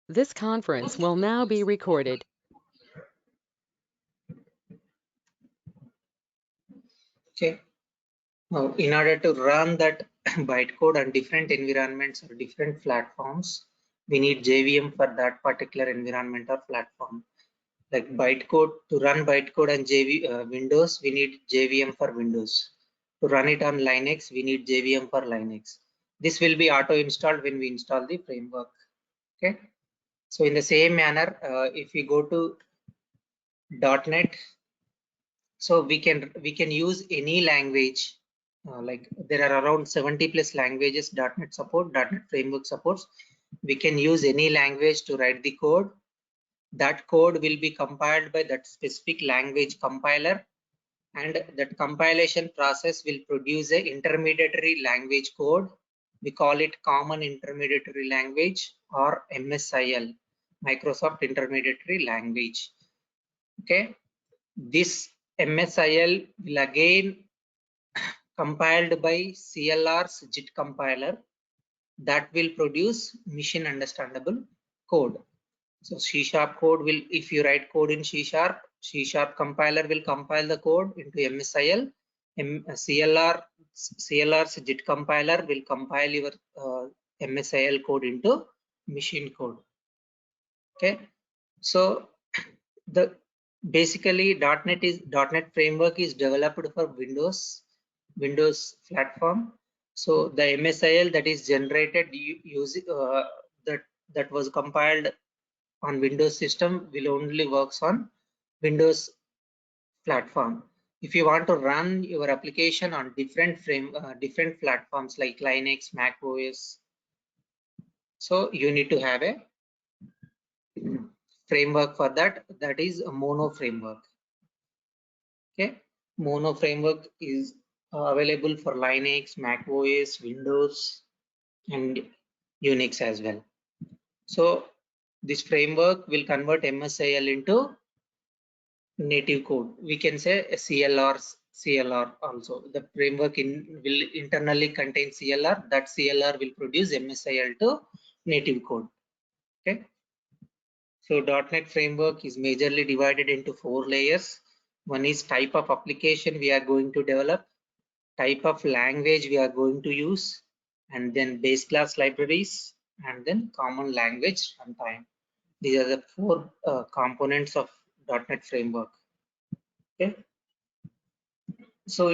This conference will now be recorded. Okay. Now, in order to run that bytecode on different environments or different platforms, we need JVM for that particular environment or platform. Like bytecode, to run bytecode on Windows, we need JVM for Windows. To run it on Linux, we need JVM for Linux. This will be auto-installed when we install the framework. Okay. So in the same manner, if we go to .NET, so we can use any language. Like there are around 70 plus languages .NET support, .NET framework supports. We can use any language to write the code. That code will be compiled by that specific language compiler, and that compilation process will produce a intermediary language code. We call it Common Intermediary Language, or MSIL, Microsoft Intermediary Language. Okay, this MSIL will again compiled by CLR's JIT compiler that will produce machine understandable code. So C# code will, if you write code in C#, C# compiler will compile the code into MSIL. CLR's JIT compiler will compile your MSIL code into machine code. Okay, so the basically .NET framework is developed for Windows platform. So the MSIL that is generated using that was compiled on Windows system will only works on Windows platform. If you want to run your application on different platforms like Linux, Mac OS, so you need to have a framework for that. That is a Mono framework. Okay, Mono framework is available for Linux, Mac OS, Windows, and Unix as well. So this framework will convert MSIL into native code. We can say a CLR also. The framework will internally contain CLR. That CLR will produce MSIL to native code. Okay. So .NET framework is majorly divided into 4 layers. One is type of application we are going to develop, type of language we are going to use, and then base class libraries, and then common language runtime. These are the 4 components of .NET framework. Okay. So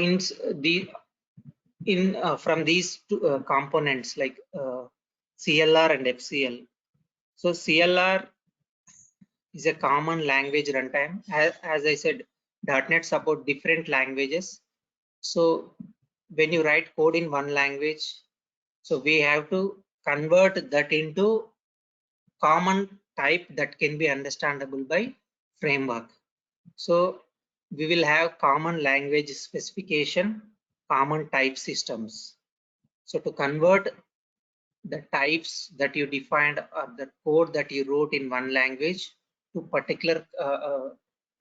from these two components like CLR and FCL. So CLR is a common language runtime. As I said, .NET support different languages. So when you write code in one language, so we have to convert that into common type that can be understandable by framework. So we will have common language specification, common type systems. So to convert the types that you defined or the code that you wrote in one language to particular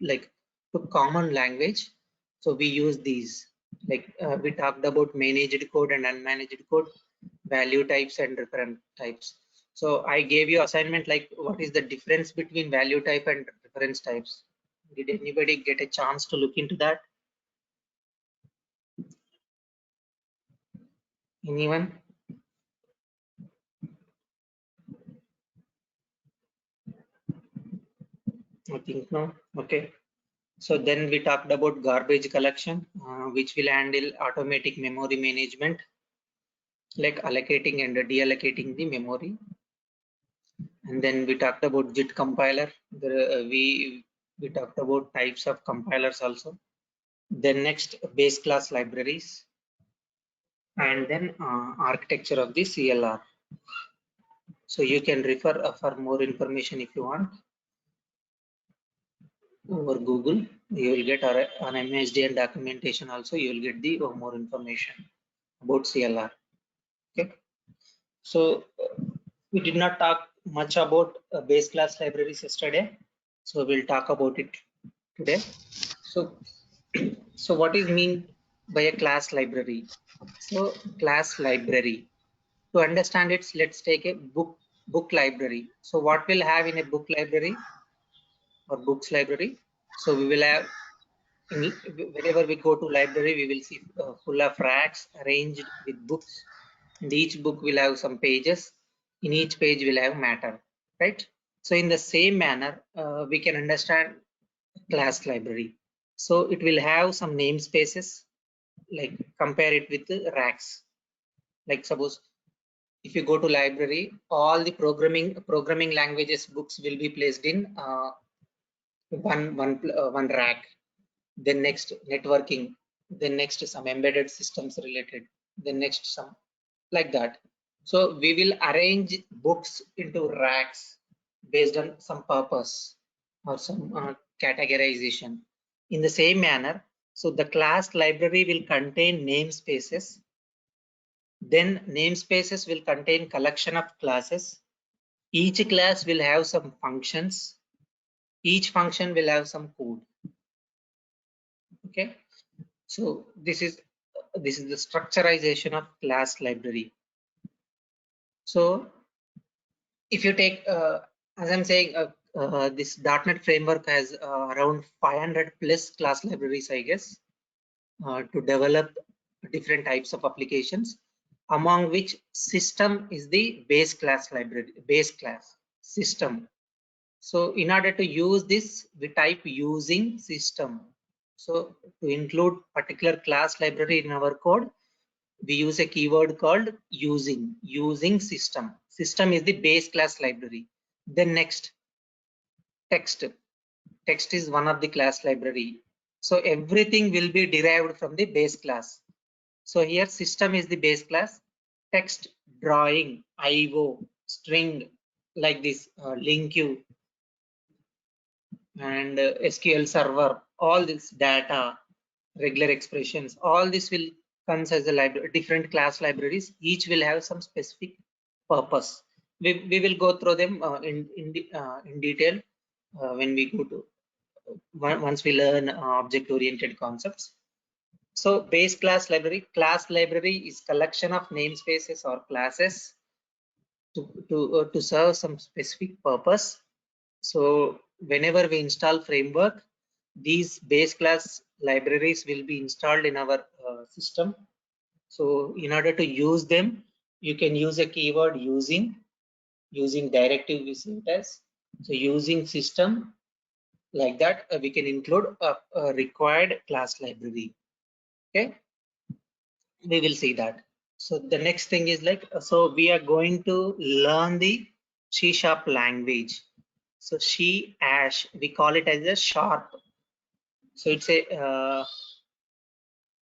like to common language, so we use these, like we talked about managed code and unmanaged code, value types and reference types. So I gave you assignment like what is the difference between value type and reference types. Did anybody get a chance to look into that? Anyone? I think no. Okay. So then we talked about garbage collection, which will handle automatic memory management, like allocating and deallocating the memory. And then we talked about JIT compiler. We talked about types of compilers also. Then next, base class libraries, and then architecture of the CLR. So you can refer for more information if you want over Google. You will get on MSDN documentation also. You will get the more information about CLR. Okay. So we did not talk much about base class libraries yesterday, so we'll talk about it today. So what is mean by a class library? So class library, to understand it, let's take a book book library. So what we'll have in a book library or books library? So we will have, whenever we go to library, we will see full of racks arranged with books, and each book will have some pages. In each page will have matter, right? So in the same manner, we can understand class library. So it will have some namespaces, like compare it with the racks. Like suppose if you go to library, all the programming languages books will be placed in one rack. Then next networking, then next some embedded systems related, then next some, like that. So we will arrange books into racks based on some purpose or some categorization. In the same manner, so the class library will contain namespaces, then namespaces will contain collection of classes. Each class will have some functions, each function will have some code. Okay, so this is the structurization of class library. So if you take, as I'm saying, this .NET framework has around 500 plus class libraries, I guess, to develop different types of applications, among which system is the base class library, base class system. So in order to use this, we type using system. So to include particular class library in our code, we use a keyword called using system. System is the base class library. Then next, text is one of the class library. So everything will be derived from the base class. So here system is the base class, text, drawing, IO, string, like this, link queue, and SQL server, all this data, regular expressions, all this will comes as a library, different class libraries. Each will have some specific purpose. We will go through them in detail when we go to once we learn object-oriented concepts. So base class library is collection of namespaces or classes to serve some specific purpose. So whenever we install framework, these base class libraries will be installed in our system. So in order to use them, you can use a keyword using directive we see it as. So using system, like that, we can include a required class library. Okay, we will see that. So the next thing is like, so we are going to learn the C# language. So we call it as a sharp. So it's a,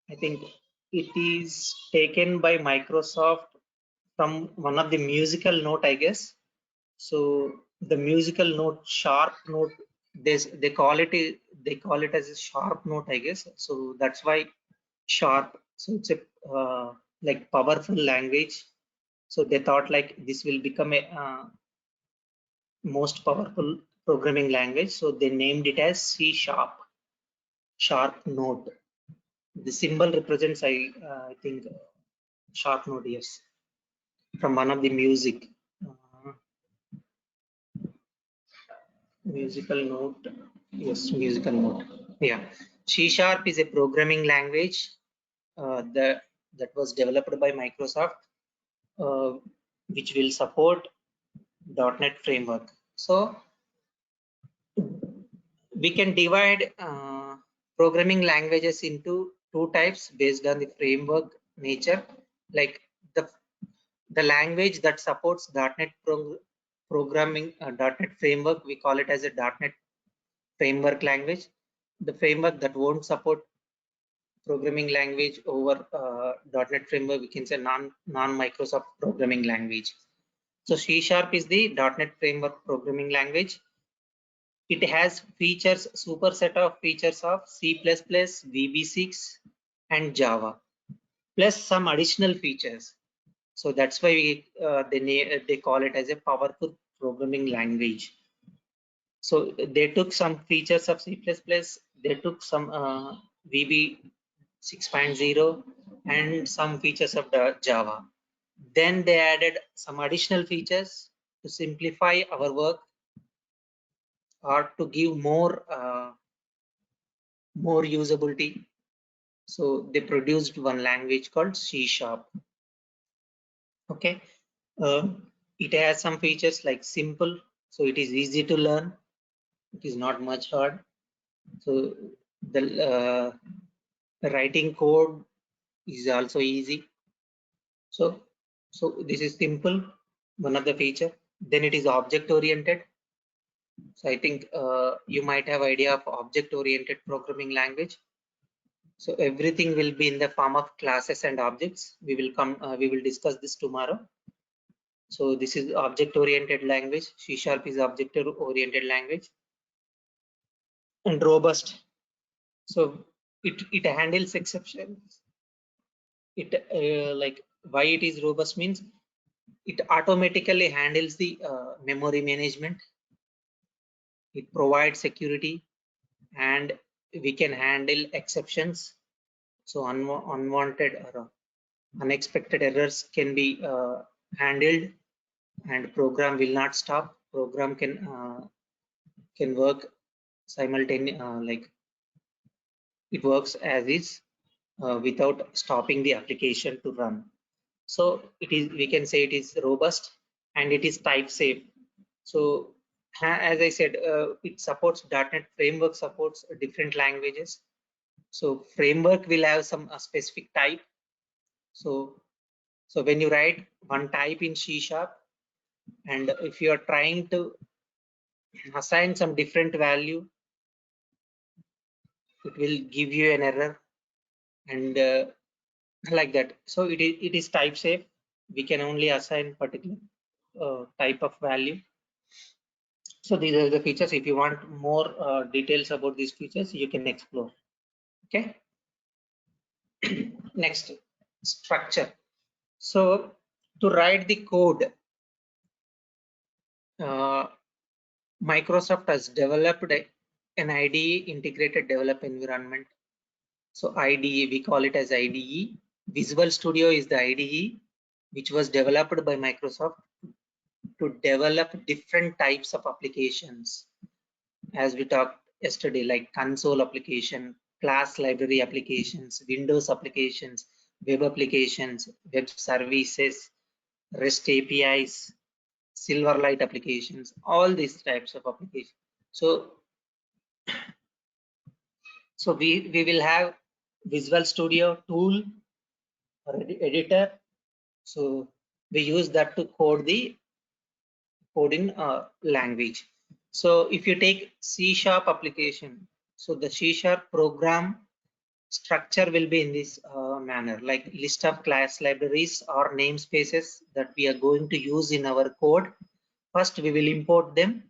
I think it is taken by Microsoft from one of the musical note, I guess. So the musical note, sharp note, they call it as a sharp note, I guess. So that's why sharp. So it's a like powerful language. So they thought like this will become a most powerful programming language. So they named it as C#, sharp note. The symbol represents, I think, sharp note, yes, from one of the music. Musical note, yes, musical note. Yeah, C# is a programming language that was developed by Microsoft, uh, which will support .NET framework. So we can divide programming languages into two types based on the framework nature. Like the language that supports .NET programming, .NET framework, we call it as a .NET framework language. The framework that won't support programming language over .NET framework, we can say non-Microsoft programming language. So C# is the .NET framework programming language. It has features, superset of features of C++, VB6, and Java, plus some additional features. So that's why they call it as a powerful programming language. So they took some features of C++, they took some VB 6.0 and some features of the Java. Then they added some additional features to simplify our work or to give more usability. So they produced one language called C#. Okay, it has some features like simple, so it is easy to learn. It is not much hard. So the writing code is also easy. So this is simple, one of the feature. Then it is object oriented. So I think you might have idea of object oriented programming language. So everything will be in the form of classes and objects. We will discuss this tomorrow. So this is object oriented language. C# is object oriented language. And robust. So it handles exceptions. It like why it is robust means it automatically handles the memory management. It provides security, and we can handle exceptions. So unwanted or unexpected errors can be handled, and program will not stop. Program can work simultaneously, like it works as is without stopping the application to run. So we can say it is robust and it is type safe. So as I said, it supports .NET framework, supports different languages. So framework will have some specific type. So when you write one type in C#, and if you are trying to assign some different value, it will give you an error, and like that. So it is type safe. We can only assign particular type of value. So these are the features. If you want more details about these features, you can explore. Okay. Next, structure. So to write the code, Microsoft has developed an IDE, integrated develop environment. So IDE, we call it as IDE. Visual Studio is the IDE which was developed by Microsoft to develop different types of applications, as we talked yesterday, like console application, class library applications, Windows applications, web applications, web services, REST APIs, Silverlight applications, all these types of applications. So we will have Visual Studio tool or editor. So we use that to code the coding language. So if you take C# application, so the C# program structure will be in this manner, like list of class libraries or namespaces that we are going to use in our code. First, we will import them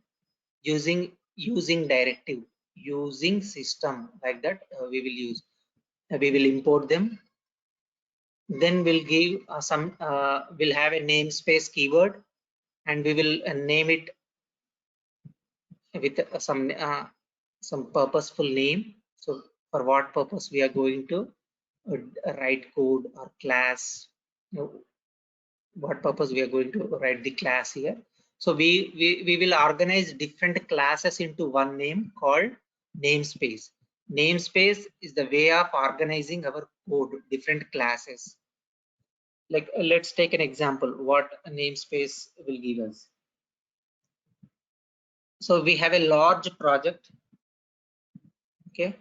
using directive, using system, like that. We will import them. Then we'll give we'll have a namespace keyword, and we will name it with some purposeful name. So for what purpose we are going to write code or class, what purpose we are going to write the class here. So we will organize different classes into one name called namespace. Namespace is the way of organizing our code, different classes. Like let's take an example what a namespace will give us. So we have a large project. Okay,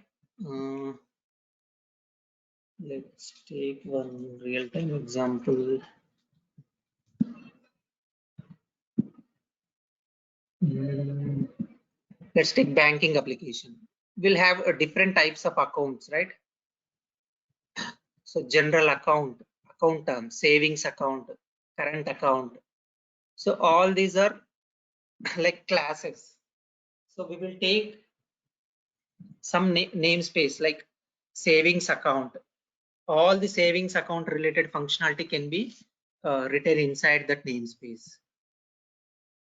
let's take one real-time example. Let's take banking application. We'll have different types of accounts, right? So general account, account term, savings account, current account. So all these are like classes. So we will take some namespace like savings account. All the savings account related functionality can be written inside that namespace.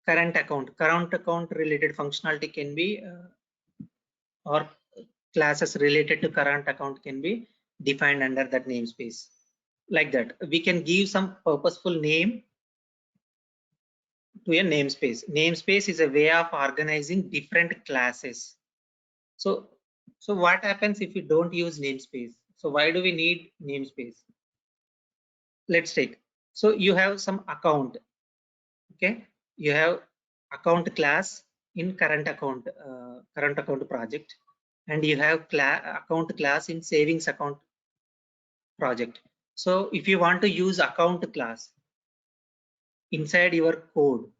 Current account related functionality can be or classes related to current account can be defined under that namespace. Like that, we can give some purposeful name to a namespace. Namespace is a way of organizing different classes. So what happens if you don't use namespace? So why do we need namespace? Let's take, so you have some account, okay? You have account class in current account project, and you have account class in savings account project. So if you want to use account class inside your code,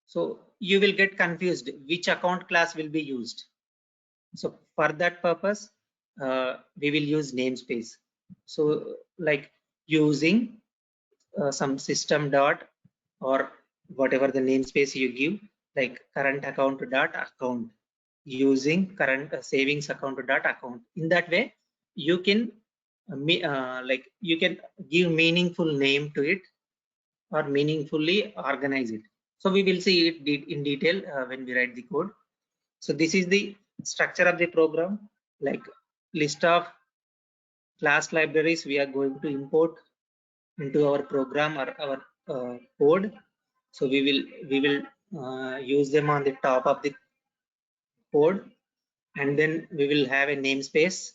so you will get confused which account class will be used. So for that purpose, we will use namespace. So like using some system dot or whatever the namespace you give, like current account dot account, using current savings account dot account. In that way, you can like you can give meaningful name to it or meaningfully organize it. So we will see it in detail when we write the code. So this is the structure of the program, like list of class libraries we are going to import into our program or our code. So we will use them on the top of the code, and then we will have a namespace.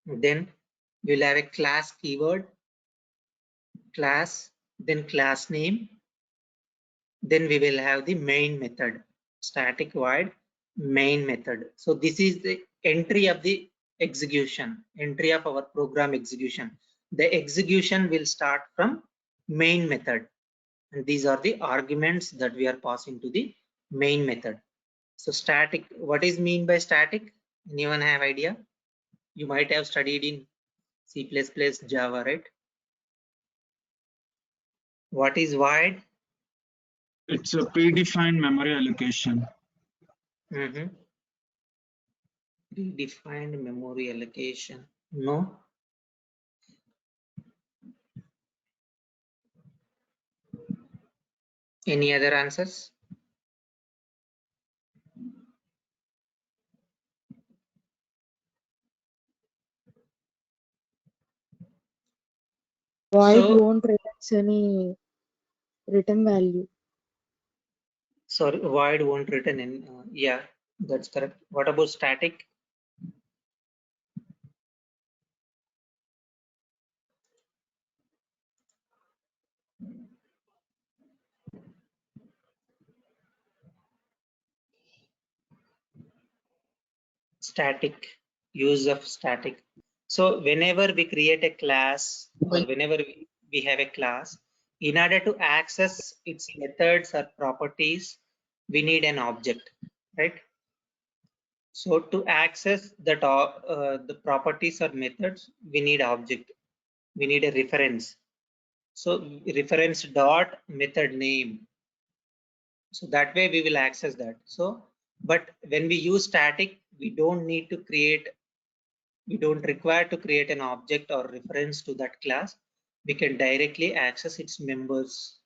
Then we'll have a class keyword, class, then class name. Then we will have the main method, static void main method. So this is the entry of the execution, entry of our program execution. The execution will start from main method, and these are the arguments that we are passing to the main method. So static, what is mean by static? Anyone have idea? You might have studied in C++, Java, right? What is void? It's a predefined memory allocation. Predefined memory allocation. No. Any other answers? Void So, won't return any return value. sorry, void won't return in. Yeah, that's correct. What about static? Static, use of static. So whenever we create a class or whenever we have a class, in order to access its methods or properties, we need an object, right? So to access that the properties or methods, we need object. We need a reference. So reference dot method name. So that way we will access that. So, but when we use static, we don't require to create an object or reference to that class. We can directly access its members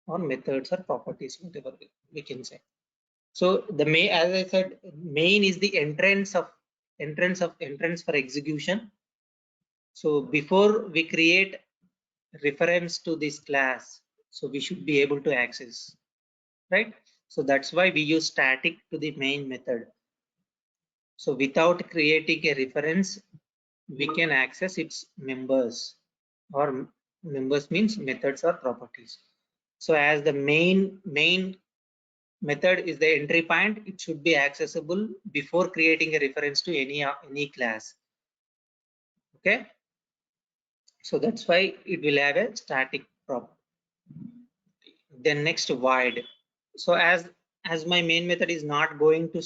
or methods or properties, whatever we can say. So the main, as I said, main is the entrance for execution. So before we create reference to this class, so we should be able to access, right? So that's why we use static to the main method. So without creating a reference, we can access its members, or members means methods or properties. So as the main method is the entry point, it should be accessible before creating a reference to any class. Okay, so that's why it will have a static property. Then next void. So as my main method is not going to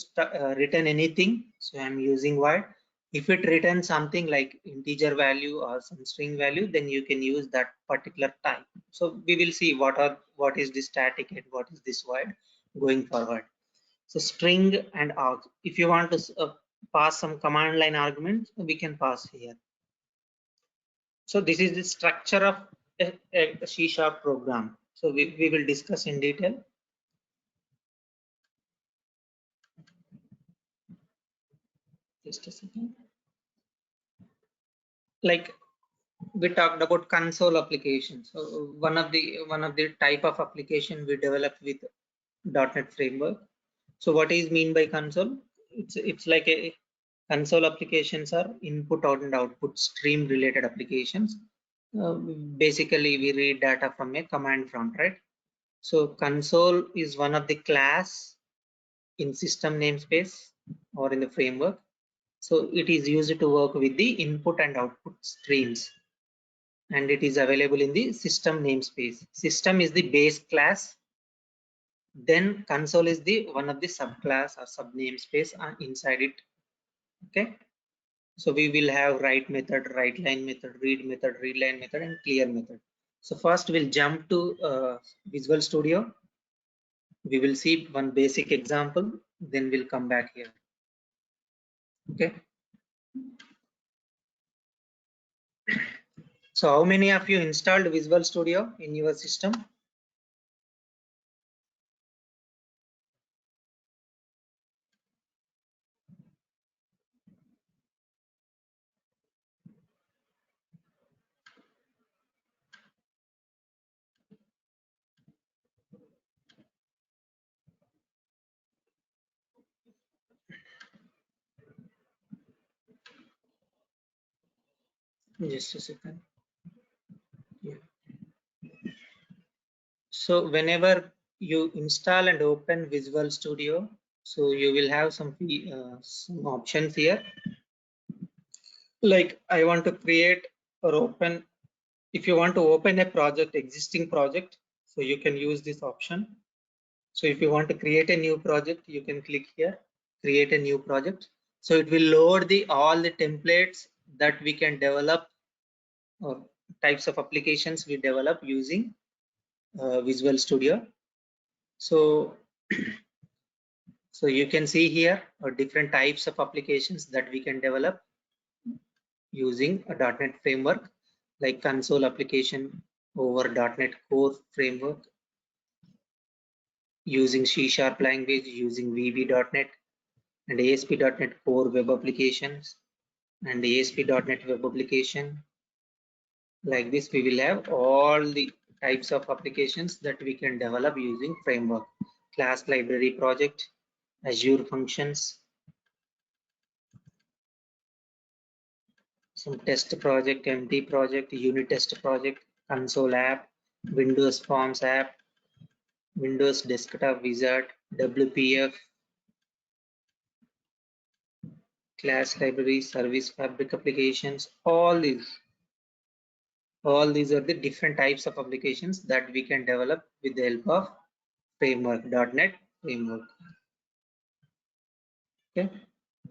return anything, so I'm using void. If it returns something like integer value or some string value, then you can use that particular type. So we will see what is this static and what is this void going forward. So string and arg. If you want to pass some command line arguments, we can pass here. So this is the structure of a C# program. So we will discuss in detail. Just a second. Like we talked about console applications. So one of the type of application we developed with .NET Framework. So what is mean by console? It's like a console applications are input and output stream related applications. Basically, we read data from a command prompt, right? So console is one of the class in system namespace or in the framework. So it is used to work with the input and output streams, and it is available in the system namespace. System is the base class, then console is the one of the subclass or sub namespace inside it. Okay, so we will have write method, write line method, read method, read line method, and clear method. So first we'll jump to Visual Studio. We will see one basic example, then we'll come back here. Okay, so how many of you installed Visual Studio in your system? Just a second. Yeah. So whenever you install and open Visual Studio, so you will have some options here. Like I want to create or open. If you want to open a project, existing project, so you can use this option. So if you want to create a new project, you can click here, create a new project. So it will load all the templates that we can develop, or types of applications we develop using Visual Studio. So so you can see here different types of applications that we can develop using a .NET framework, like console application over .NET Core framework, using C# language, using VB.NET, and ASP.NET Core web applications, and ASP.NET web application. Like this, we will have all the types of applications that we can develop using framework. Class library project, Azure functions, some test project, empty project, unit test project, console app, Windows Forms app, Windows Desktop Wizard, WPF, class library, service fabric applications. All these are the different types of applications that we can develop with the help of framework, .NET framework. Okay,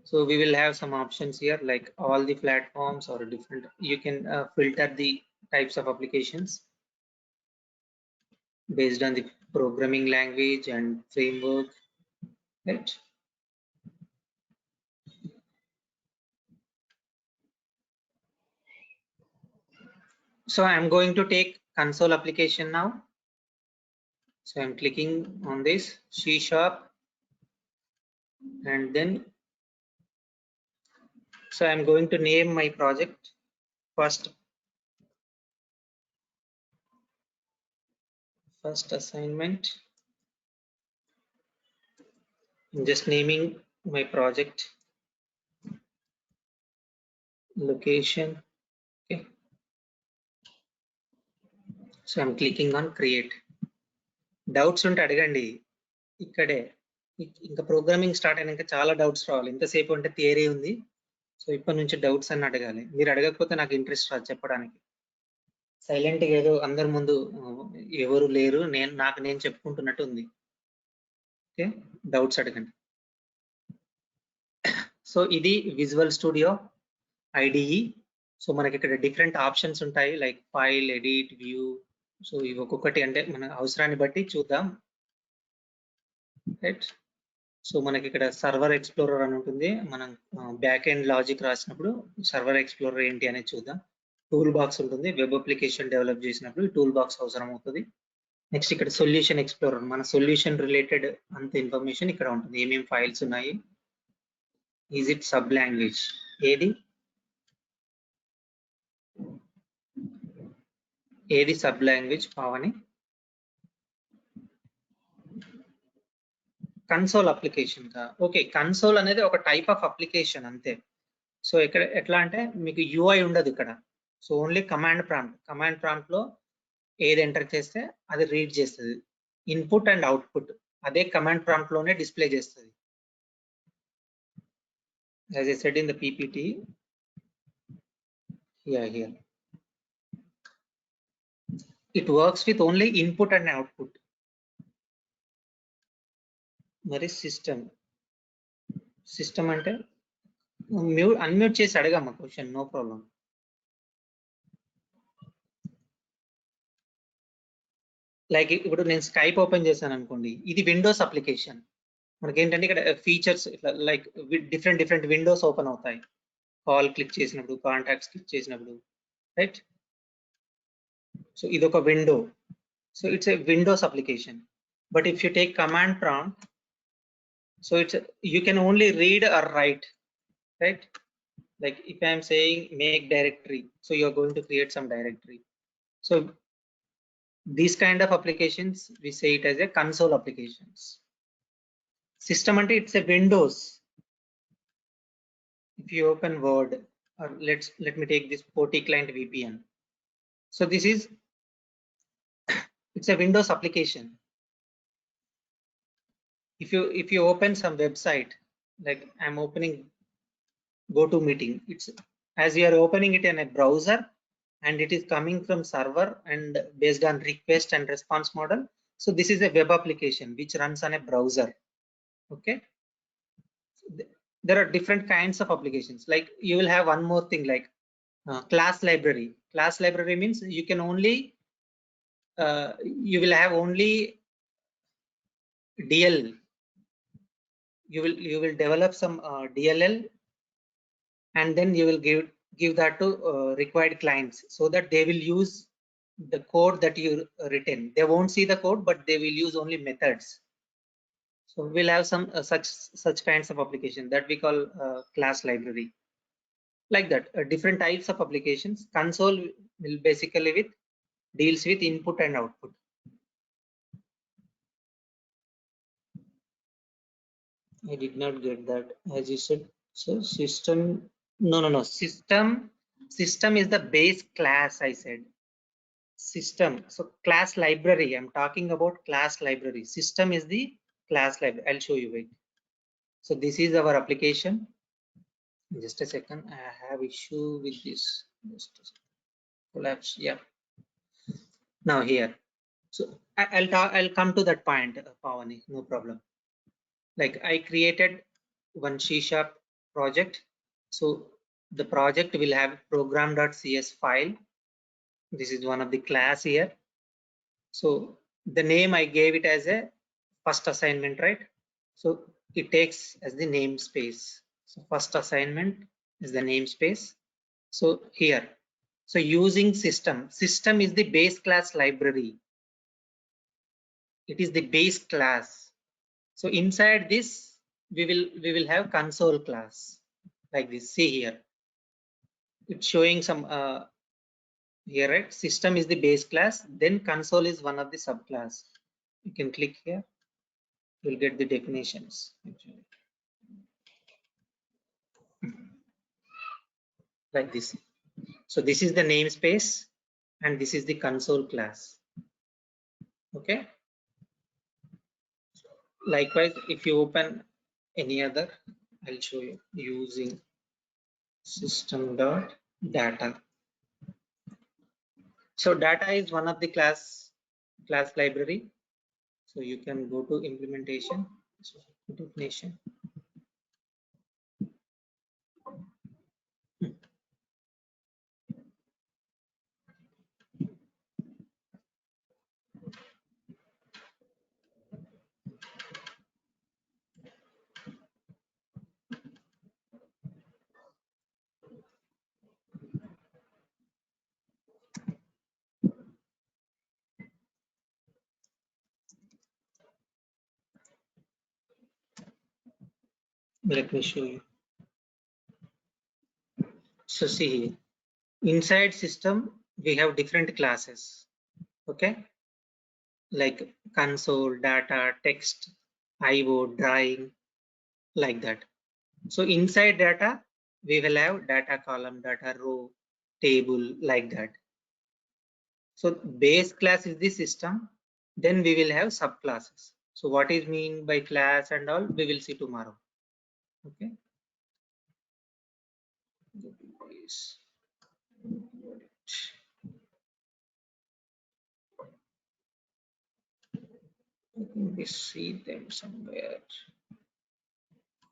so we will have some options here, like all the platforms or different. You can filter the types of applications based on the programming language and framework, right? So I'm going to take console application now. So I'm clicking on this C#, and then so I'm going to name my project first assignment. I'm just naming my project location. Okay, so I'm clicking on create. Doubts ఉంటే అడగండి ఇక్కడే. ఇంకా programming start అయినాక చాలా doubts రావాలి. ఇంతసేపు అంటే theory ఉంది, సో ఇప్పటి నుంచి డౌట్స్ అన్ని అడగాలి. మీరు అడగకపోతే నాకు ఇంట్రెస్ట్ రాదు చెప్పడానికి. సైలెంట్ గా ఏదో అందరి ముందు ఎవరు లేరు, నేను చెప్పుకుంటున్నట్టు ఉంది. ఓకే, డౌట్స్ అడగండి. సో ఇది విజువల్ స్టూడియో IDE. సో మనకి ఇక్కడ డిఫరెంట్ ఆప్షన్స్ ఉంటాయి, like file, edit, view. So ఇవి ఒక్కొక్కటి అంటే మన అవసరాన్ని బట్టి చూద్దాం, రైట్? సో మనకి ఇక్కడ సర్వర్ ఎక్స్ప్లోరర్ అని ఉంటుంది. మనం బ్యాక్ ఎండ్ లాజిక్ రాసినప్పుడు సర్వర్ ఎక్స్ప్లోరర్ ఏంటి అనేది చూద్దాం. టూల్ బాక్స్ ఉంటుంది, వెబ్ అప్లికేషన్ డెవలప్ చేసినప్పుడు టూల్ బాక్స్ అవసరం అవుతుంది. నెక్స్ట్ ఇక్కడ సొల్యూషన్ ఎక్స్ప్లోరర్, మన సొల్యూషన్ రిలేటెడ్ అంత ఇన్ఫర్మేషన్ ఇక్కడ ఉంటుంది. ఏమేమి ఫైల్స్ ఉన్నాయి, ఈజ్ ఇట్ సబ్ లాంగ్వేజ్, ఏది ఏది sub language Pavani? Console application కా? ఓకే, కన్సోల్ అనేది ఒక టైప్ ఆఫ్ అప్లికేషన్ అంతే. సో ఇక్కడ ఎట్లా అంటే మీకు యూఐ ఉండదు ఇక్కడ. సో ఓన్లీ కమాండ్ ప్రాంప్ట్ లో ఏది ఎంటర్ చేస్తే అది రీడ్ చేస్తుంది. ఇన్పుట్ అండ్ అవుట్పుట్ అదే కమాండ్ ప్రాంప్ట్ లోనే డిస్ప్లే చేస్తుంది. As I said in the PPT, here it works with only input and output. మరి సిస్టమ్ అంటే అన్మ్యూట్ చేసి అడగమ్మా క్వశ్చన్, నో ప్రాబ్లం. లైక్ ఇప్పుడు నేను స్కైప్ ఓపెన్ చేశాను అనుకోండి, ఇది విండోస్ అప్లికేషన్. మనకి ఏంటంటే ఇక్కడ ఫీచర్స్ ఇట్లా లైక్ డిఫరెంట్ విండోస్ ఓపెన్ అవుతాయి. కాల్ క్లిక్ చేసినప్పుడు, కాంటాక్ట్స్ క్లిక్ చేసినప్పుడు, రైట్? సో ఇది ఒక window. So it's a Windows application. But if you take command prompt, so you can only read or write, right? Like if I am saying make directory, so you are going to create some directory. So these kind of applications we say it as a console applications. System ante it's a windows. If you open Word, or let me take this POTI client VPN. So this is it's a Windows application. If you open some website, like I'm opening GoToMeeting, it's as you are opening it in a browser and it is coming from server and based on request and response model. So this is a web application which runs on a browser. Okay, there are different kinds of applications. Like you will have one more thing like class library. Class library means you can only you will have only DL. You will develop some DLL and then you will give that to required clients so that they will use the code that you written. They won't see the code, but they will use only methods. So we'll have some such kinds of application that we call class library. Like that, different types of applications. Console will basically deals with input and output. I did not get that, as you said. So system, no. System is the base class, I said. System. So class library, I'm talking about class library. System is the class library. I'll show you. Wait. So this is our application. Just a second, I have issue with this. Just a second. Collapse. Yeah. Now here. So I'll come to that point, Pavani. No problem. Like I created one C# project. So the project will have program.cs file. This is one of the class here. So the name I gave it as a first assignment, right? So it takes as the namespace. So first assignment is the namespace. So here, so using system is the base class library. It is the base class. So inside this we will have console class like this. See here, it's showing some here, right? System is the base class, then console is one of the subclass. You can click here, you'll get the definitions. Like this. So this is the namespace and this is the console class. Okay, likewise if you open any other, I'll show you using system.data. So data is one of the class library. So you can go to implementation. So definition. Let me show you. So see here, inside system we have different classes. Okay, like console, data, text, IO, drawing, like that. So inside data, we will have data column, data row, table, like that. So base class is the system. Then we will have subclasses. So what is mean by class and all, we will see tomorrow. Okay. I think we see them somewhere.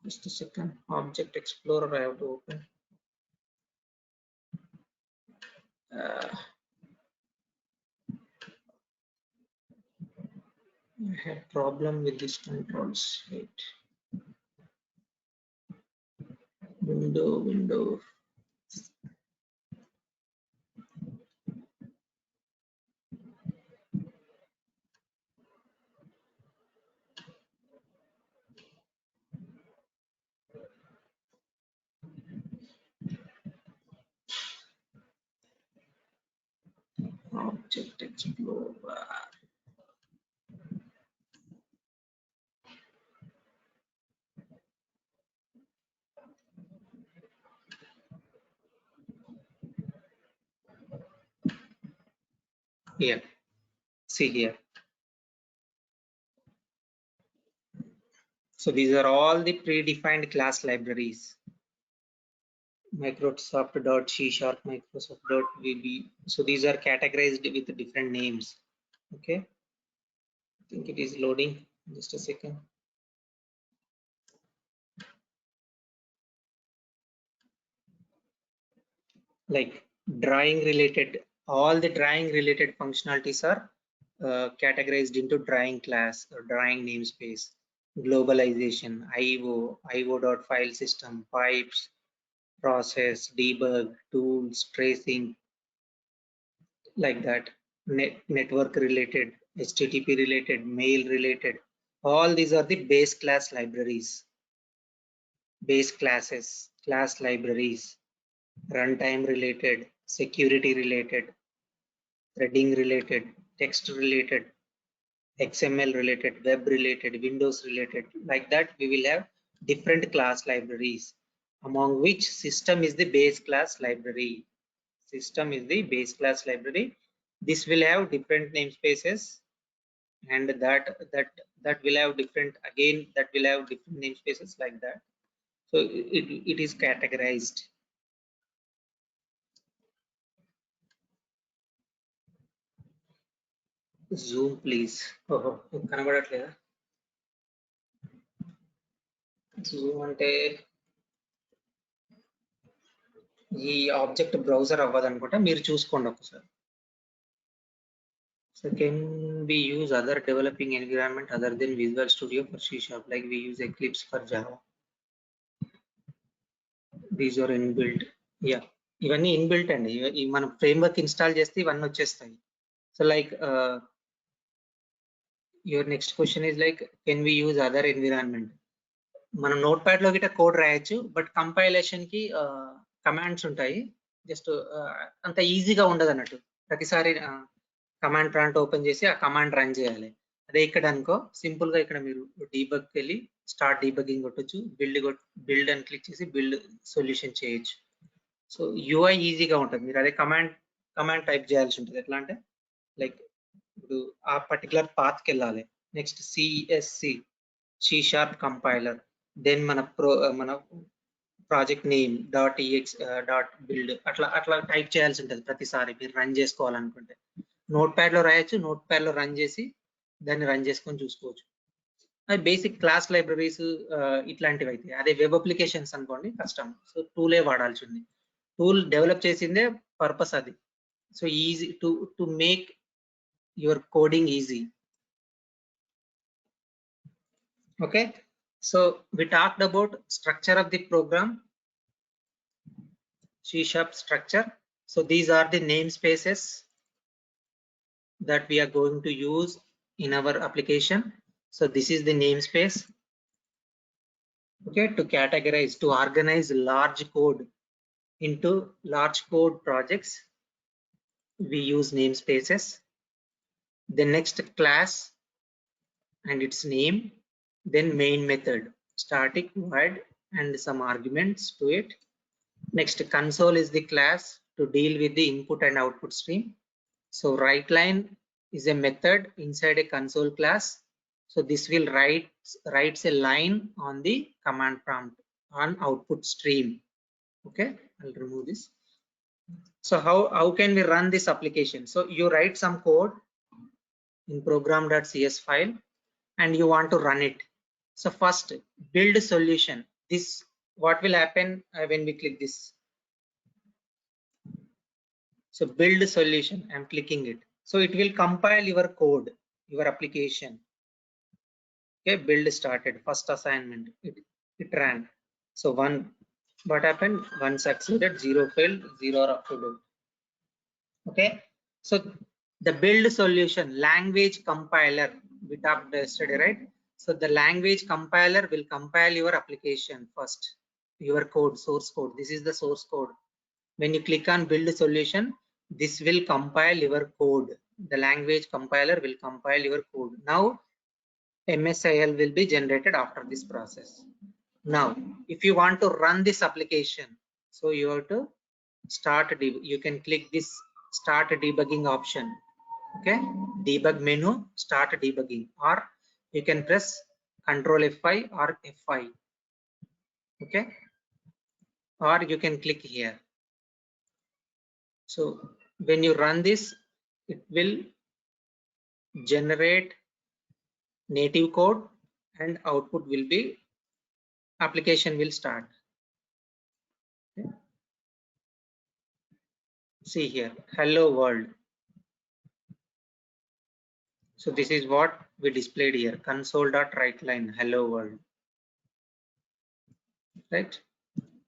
Just a second. Object Explorer I have to open. I had problem with this controls. Wait. Window. Object Explorer. Here. See here. So these are all the predefined class libraries. Microsoft.C#, Microsoft.VB. So these are categorized with different names. Okay. I think it is loading. Just a second. Like drawing related, all the drawing related functionalities are categorized into drawing class or drawing namespace. Globalization, IO.file system, pipes, process, debug, tools, tracing, like that. Network related, HTTP related, mail related. All these are the base class libraries, base classes, class libraries, runtime related, security related, threading related, text related, XML related, web related, Windows related. Like that, we will have different class libraries, among which system is the base class library. System is the base class library. This will have different namespaces, and that will have different, again that will have different namespaces, like that. So it is categorized. Zoom please. Oh, కనబడట్లేదా? Zoom అంటే ఈ object browser అవ్వదు అనుకుంటా, మీరు చూసుకోండి ఒకసారి. So can we use other developing environment other than Visual Studio for C#, like we use Eclipse for Java? These are inbuilt. Yeah, ఇవన్నీ inbuilt అండి. మనం ఫ్రేమ్వర్క్ ఇన్స్టాల్ చేస్తే ఇవన్నీ వచ్చేస్తాయి. So like your next question is like, can we use other environment? మనం note pad లో గిట్ట code రాయొచ్చు, బట్ కంపైలేషన్ కి కమాండ్స్ ఉంటాయి. జస్ట్ అంత ఈజీగా ఉండదు అన్నట్టు. ప్రతిసారి కమాండ్ ప్రాంప్ట్ ఓపెన్ చేసి ఆ కమాండ్ రన్ చేయాలి. అదే ఇక్కడ అనుకో, సింపుల్ గా ఇక్కడ మీరు డీబగ్ వెళ్ళి స్టార్ట్ డీబగింగ్ కొట్టొచ్చు, బిల్డ్ అని క్లిక్ చేసి బిల్డ్ సొల్యూషన్ చేయొచ్చు. సో యూఐ ఈజీగా ఉంటుంది. మీరు అదే కమాండ్ టైప్ చేయాల్సి ఉంటుంది. ఎట్లా అంటే లైక్ ఇప్పుడు ఆ పర్టికులర్ పాత్కి వెళ్ళాలి. Next CSC C# compiler, then మన ప్రాజెక్ట్ నేమ్ .build అట్లా టైప్ చేయాల్సి ఉంటుంది ప్రతిసారి మీరు రన్ చేసుకోవాలనుకుంటే. నోట్ ప్యాడ్ లో రాయొచ్చు, నోట్ ప్యాడ్ లో రన్ చేసి దాన్ని రన్ చేసుకొని చూసుకోవచ్చు. అది బేసిక్ క్లాస్ లైబ్రరీస్ ఇట్లాంటివి అయితే. అదే వెబ్ అప్లికేషన్స్ అనుకోండి కష్టం. సో టూలే వాడాల్సి ఉంది. టూల్ డెవలప్ చేసిందే పర్పస్ అది. So easy to make your coding easy. Okay, so we talked about structure of the program, C# structure. So these are the namespaces that we are going to use in our application. So this is the namespace. Okay, to categorize, to organize large code into large code projects. we use namespaces. The next class and its name, then main method, static, void, and some arguments to it. Next, console is the class to deal with the input and output stream. So writeLine is a method inside a console class. So this will writes a line on the command prompt on output stream. Okay, I'll remove this. So how can we run this application? So you write some code in program.cs file and you want to run it. So first, build a solution. This, what will happen when we click this? So build a solution, I'm clicking it. So it will compile your code, your application. Okay, build started, first assignment, it ran. So what happened? 1 succeeded, 0 failed, 0 are up to date. Okay, so the build solution, language compiler, we talked yesterday, right? So the language compiler will compile your application first, your code, source code. This is the source code. When you click on build solution, this will compile your code. The language compiler will compile your code. Now MSIL will be generated after this process. Now if you want to run this application, so you have to start you can click this start debugging option. Okay, debug menu, start debugging, or you can press Ctrl F5 or F5. Okay, or you can click here. So when you run this, it will generate native code and output will be, application will start. Okay. See here, hello world. So this is what we displayed here, console.writeLine, hello world. Right.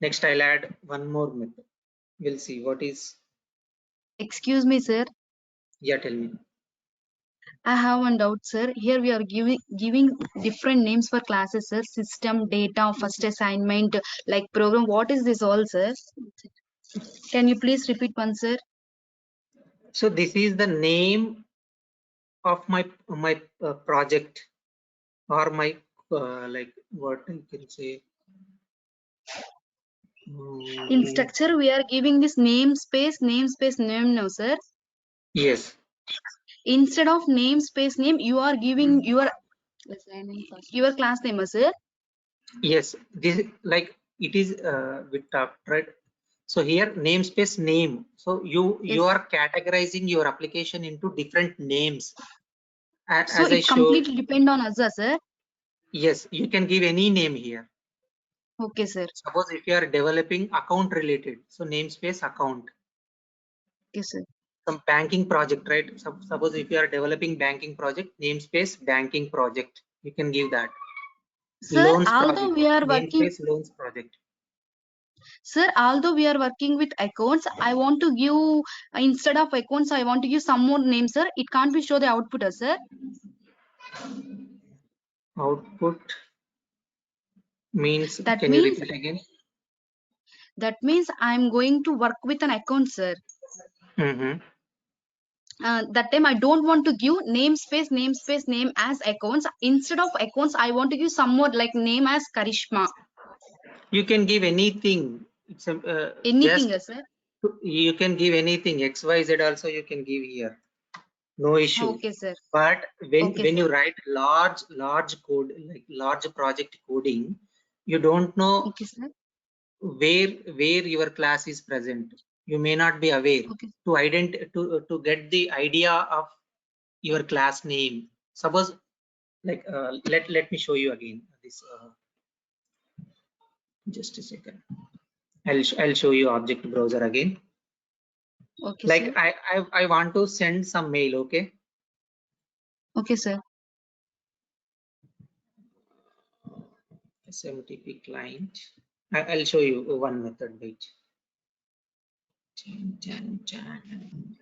Next, I'll add one more method. We'll see what is. Excuse me, sir. Yeah, tell me. I have one doubt, sir. Here we are giving different names for classes, sir. System, data, first assignment, like program. What is this all, sir? Can you please repeat once, sir? So this is the name of my project, or my like what I can say. In structure, we are giving this namespace, name now, sir. Yes. Instead of namespace name, you are giving your class name, sir. Yes, this like it is with right. So here namespace name. So you are categorizing your application into different names. So As it I showed, completely depend on us, sir. yes, you can give any name here. Okay, sir. Suppose if you are developing account related, so namespace account. Okay, sir. Some banking project, right? Suppose if you are developing banking project, namespace banking project, you can give that. Sir, Loans although project, we are working, namespace loans project. sir, although we are working with accounts, I want to give, instead of accounts, I want to give some more names, sir. It can't be show the output, sir. Output means, That can you means, repeat again? that means I'm going to work with an account, sir. That time I don't want to give namespace name as accounts. Instead of accounts, I want to give some more like name as Karishma. You can give anything. It's Anything, just, sir. you can give anything. XYZ also you can give here. No issue. Okay, sir. But when Okay, you sir. write large code, like large project coding, you don't know Okay, sir. where your class is present. You may not be aware. Okay. To get the idea of your class name. Suppose like let me show you again this. Just a second. I'll show you object browser again. Okay, Like sir. I want to send some mail. Okay. Okay, sir. SMTP client. I'll show you one method. Wait.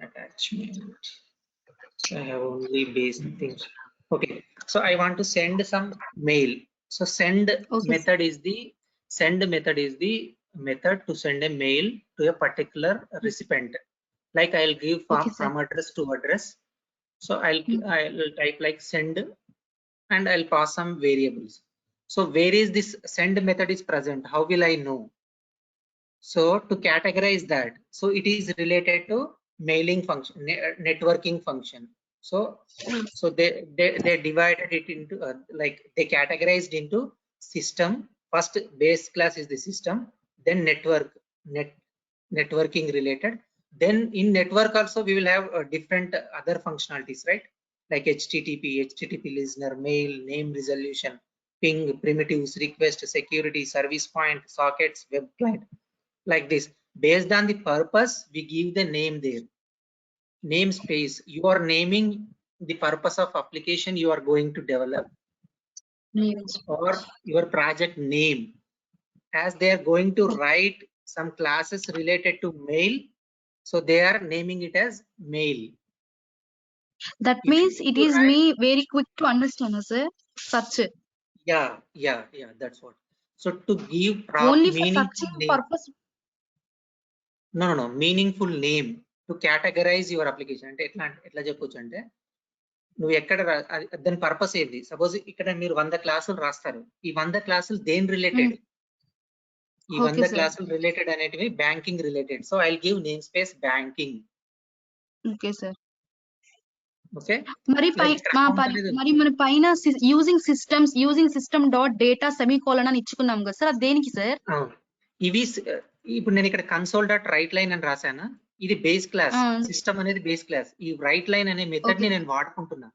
Attachment. I have only basic things. Okay. So I want to send some mail. So send method is the method to send a mail to a particular recipient. Like I'll give Okay, sir. from address to address. So I'll type like send and I'll pass some variables. So where is this send method is present? How will I know? So to categorize that, so it is related to mailing function, networking function. So they divided it into like they categorized into system. First base class is the system, then networking related. Then in network also we will have different other functionalities, right? Like HTTP listener, mail, name resolution, ping, primitives, request, security, service point, sockets, web client. Like this, based on the purpose we give the name there. Namespace, you are naming the purpose of application you are going to develop or your project name. As they are going to write some classes related to mail, so they are naming it as mail. That If means you it is write- me very quick to understand, sir. Such yeah, that's what. So to give only for meaningful searching name, purpose. no, meaningful name to categorize your application. అంటే ఎట్లా చెప్పొచ్చు అంటే నువ్వు ఎక్కడ దాని purpose ఏంది? Suppose ఇక్కడ మీరు 100 క్లాసులు రాస్తారు. ఈ 100 క్లాసులు దేని రిలేటెడ్? ఈ 100 క్లాసులు రిలేటెడ్ అనేటివి banking related. So I give name space banking. Okay sir. Okay, మరి మన పైన using system dot data semicolon అని ఇచ్చుకున్నాం కదా సార్, అది దేనికి సార్? ఇవి ఇప్పుడు నేను ఇక్కడ కన్సోల్ డాట్ రైట్ లైన్ అని రాశాను. ఇది బేస్ క్లాస్, సిస్టమ్ అనేది బేస్ క్లాస్. ఈ రైట్ లైన్ అనే మెథడ్ ని నేను వాడుకుంటున్నా.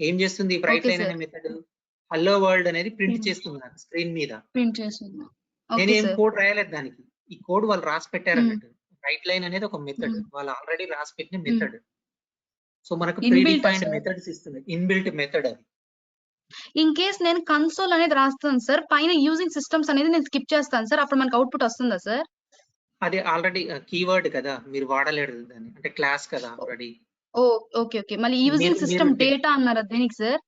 ఏం చేస్తుంది ఈ రైట్ లైన్ అనే మెథడ్? హలో వరల్డ్ అనేది ప్రింట్ చేస్తుంది నాకు స్క్రీన్ మీద. నేను ఏం కోడ్ రాయలేదు దానికి, ఈ కోడ్ వాళ్ళు రాసి పెట్టారు అన్నట్టు. రైట్ లైన్ అనేది ఒక మెథడ్, వాళ్ళు ఆల్రెడీ రాసి పెట్టిన మెథడ్. సో మనకు ప్రీడిఫైన్డ్ మెథడ్స్ ఇస్తుంది, ఇన్బిల్ట్ మెథడ్ అది. ఇన్ కేస్ నేను కన్సోల్ అనేది రాస్తాను సార్, పైన యూజింగ్ సిస్టమ్స్ అనేది నేను స్కిప్ చేస్తాను సార్, అప్పుడు మనకు అవుట్పుట్ వస్తుందా సార్? అది ఆల్రెడీ కీవర్డ్ కదా, మీరు వాడలేడు దాన్ని, అంటే క్లాస్ కదా ఆల్రెడీ. ఓకే. మళ్ళీ యూజింగ్ సిస్టమ్ డేటా అన్నారు, దేనికి సార్?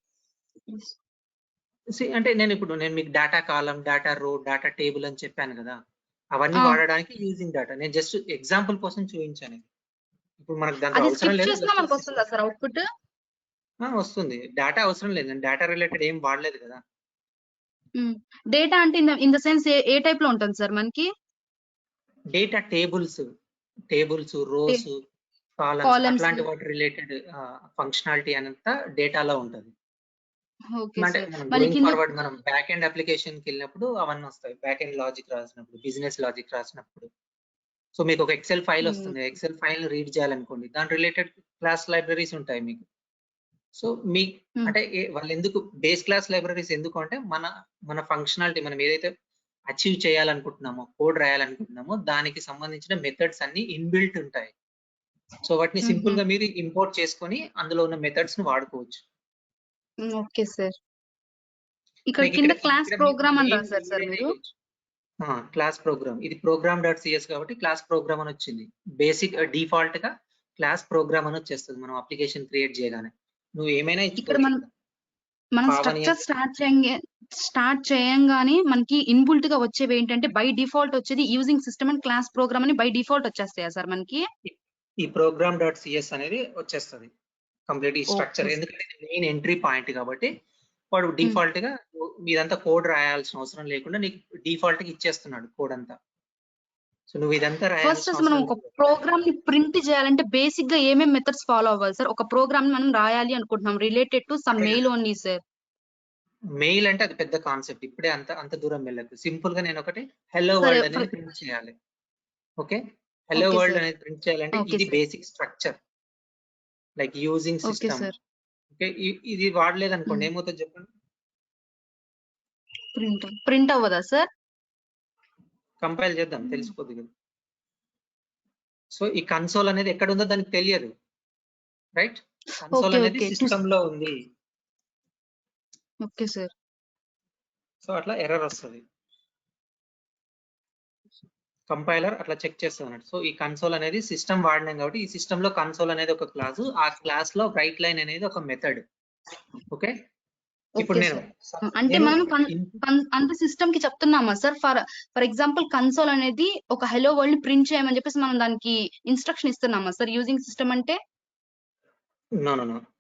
అంటే నేను మీకు డేటా కాలం, డేటా రో, డేటా టేబుల్ అని చెప్పాను కదా, అవన్నీ వాడడానికి యూజింగ్ డేటా. నేను జస్ట్ ఎగ్జాంపుల్ కోసం చూపించాను. ఇప్పుడు మనకు దాంట్లో అవసరం లేదు, వస్తుందా సార్ అవుట్పుట్? వస్తుంది. డేటా అవసరం లేదు, నేను డేటా రిలేటెడ్ ఏం వాడలేదు కదా. డేటా అంటే in the sense A type లో ఉంటుంది సార్ మనకి? డేటా టేబుల్స్, రోస్, కాలమ్స్, అట్లాంటి వాటి రిలేటెడ్ ఫంక్షనాలిటీ అంతా డేటాలో ఉంటుంది. అంటే మనం బ్యాక్ ఎండ్ అప్లికేషన్ కి వెళ్ళినప్పుడు అవన్నీ వస్తాయి. బ్యాక్ ఎండ్ లాజిక్ రాసినప్పుడు, బిజినెస్ లాజిక్ రాసినప్పుడు, సో మీకు ఒక ఎక్సెల్ ఫైల్ వస్తుంది. ఎక్సెల్ ఫైల్ రీడ్ చేయాలనుకోండి, దాని రిలేటెడ్ క్లాస్ లైబ్రరీస్ ఉంటాయి మీకు. సో మీ అంటే వాళ్ళు ఎందుకు బేస్ క్లాస్ లైబ్రరీస్ ఎందుకు అంటే మన ఫంక్షనాలిటీ, మనం ఏదైతే అచీవ్ చేయాలనుకుంటున్నామో, కోడ్ రాయాలనుకుంటున్నామో దానికి సంబంధించిన మెథడ్స్ అన్ని ఇన్బిల్ట్ ఉంటాయి. సో వాటిని సింపుల్ గా మీరు ఇంపోర్ట్ చేసుకొని అందులో ఉన్న మెథడ్స్ ని వాడుకోవచ్చు. Okay sir. ఇక్కడ కింద క్లాస్ ప్రోగ్రామ్ అని రాశారు సార్ మీరు. క్లాస్ ప్రోగ్రామ్, ఇది program.cs కాబట్టి క్లాస్ ప్రోగ్రామ్ అని వచ్చింది. బేసిక్ డిఫాల్ట్ గా క్లాస్ ప్రోగ్రామ్ అని వచ్చేస్తుంది మనం అప్లికేషన్ క్రియేట్ చేయగానే. నువ్వు ఏమైనా ఇక్కడ మనం స్ట్రక్చర్ స్టార్ట్ చేయంగానే మనకి ఇన్బుల్ట్ గా వచ్చేవి ఏంటంటే బై డిఫాల్ట్ వచ్చేది using system and class program అని బై డిఫాల్ట్ వచ్చేస్తాయా సార్ మనకి? ఈ program.cs అనేది వచ్చేస్తుంది కంప్లీట్ ఈ స్ట్రక్చర్, ఎందుకంటే మెయిన్ ఎంట్రీ పాయింట్ కాబట్టి వాడు డిఫాల్ట్ గా మీదంతా కోడ్ రాయాల్సిన అవసరం లేకుండా నీకు డిఫాల్ట్ గా ఇచ్చేస్తున్నాడు కోడ్ అంతా. సో నువ్వు ఇదంతా ఫస్ట్ మనం ఒక ప్రోగ్రామ్ ని ప్రింట్ చేయాలంటే బేసిక్ గా ఏమేం మెథడ్స్ ఫాలో అవ్వాలి సార్? ఒక ప్రోగ్రామ్ మనం రాయాలి అనుకుంటున్నాం related to some mail only sir. Mail అంటే అది పెద్ద కాన్సెప్ట్, ఇప్పుడే అంత దూరం వెళ్ళదు. సింపుల్ గా నేను ఒకటి హెల్లో వరల్డ్ అనేది ప్రింట్ చేయాలి. ఓకే, హెల్లో వరల్డ్ అనేది ప్రింట్ చేయాలంటే ఇది basic structure, like using system. Okay, ఇది వాడలేదు అనుకోండి ఏమవుతుంది చెప్పండి? ప్రింట్ అవ్వదా సార్? కంపైల్ చేద్దాం తెలిసిపోతుంది కదా. సో ఈ కన్సోల్ అనేది ఎక్కడ ఉందో దానికి తెలియదు, రైట్? కన్సోల్ అనేది సిస్టమ్ లో ఉంది. Okay sir. సో అట్లా ఎర్రర్ వస్తుంది, కంపైలర్ అట్లా చెక్ చేస్తుంది అన్నట్టు. సో ఈ కన్సోల్ అనేది సిస్టమ్ వాడినాం కాబట్టి ఈ సిస్టమ్ లో కన్సోల్ అనేది ఒక క్లాసు, ఆ క్లాస్ లో రైట్ లైన్ అనేది ఒక మెథడ్. ఓకే, ఇప్పుడు ఓకే నేను సార్. అంటే నేను మనం అంత సిస్టమ్ కి చెప్తున్నామా సార్? ఫర్ ఎగ్జాంపుల్ కన్సోల్ అనేది ఒక హెలో వరల్డ్ ప్రింట్ చేయమని చెప్పేసి మనం దానికి ఇన్స్ట్రక్షన్ ఇస్తున్నామా సార్ యూజింగ్ సిస్టమ్ అంటే? నో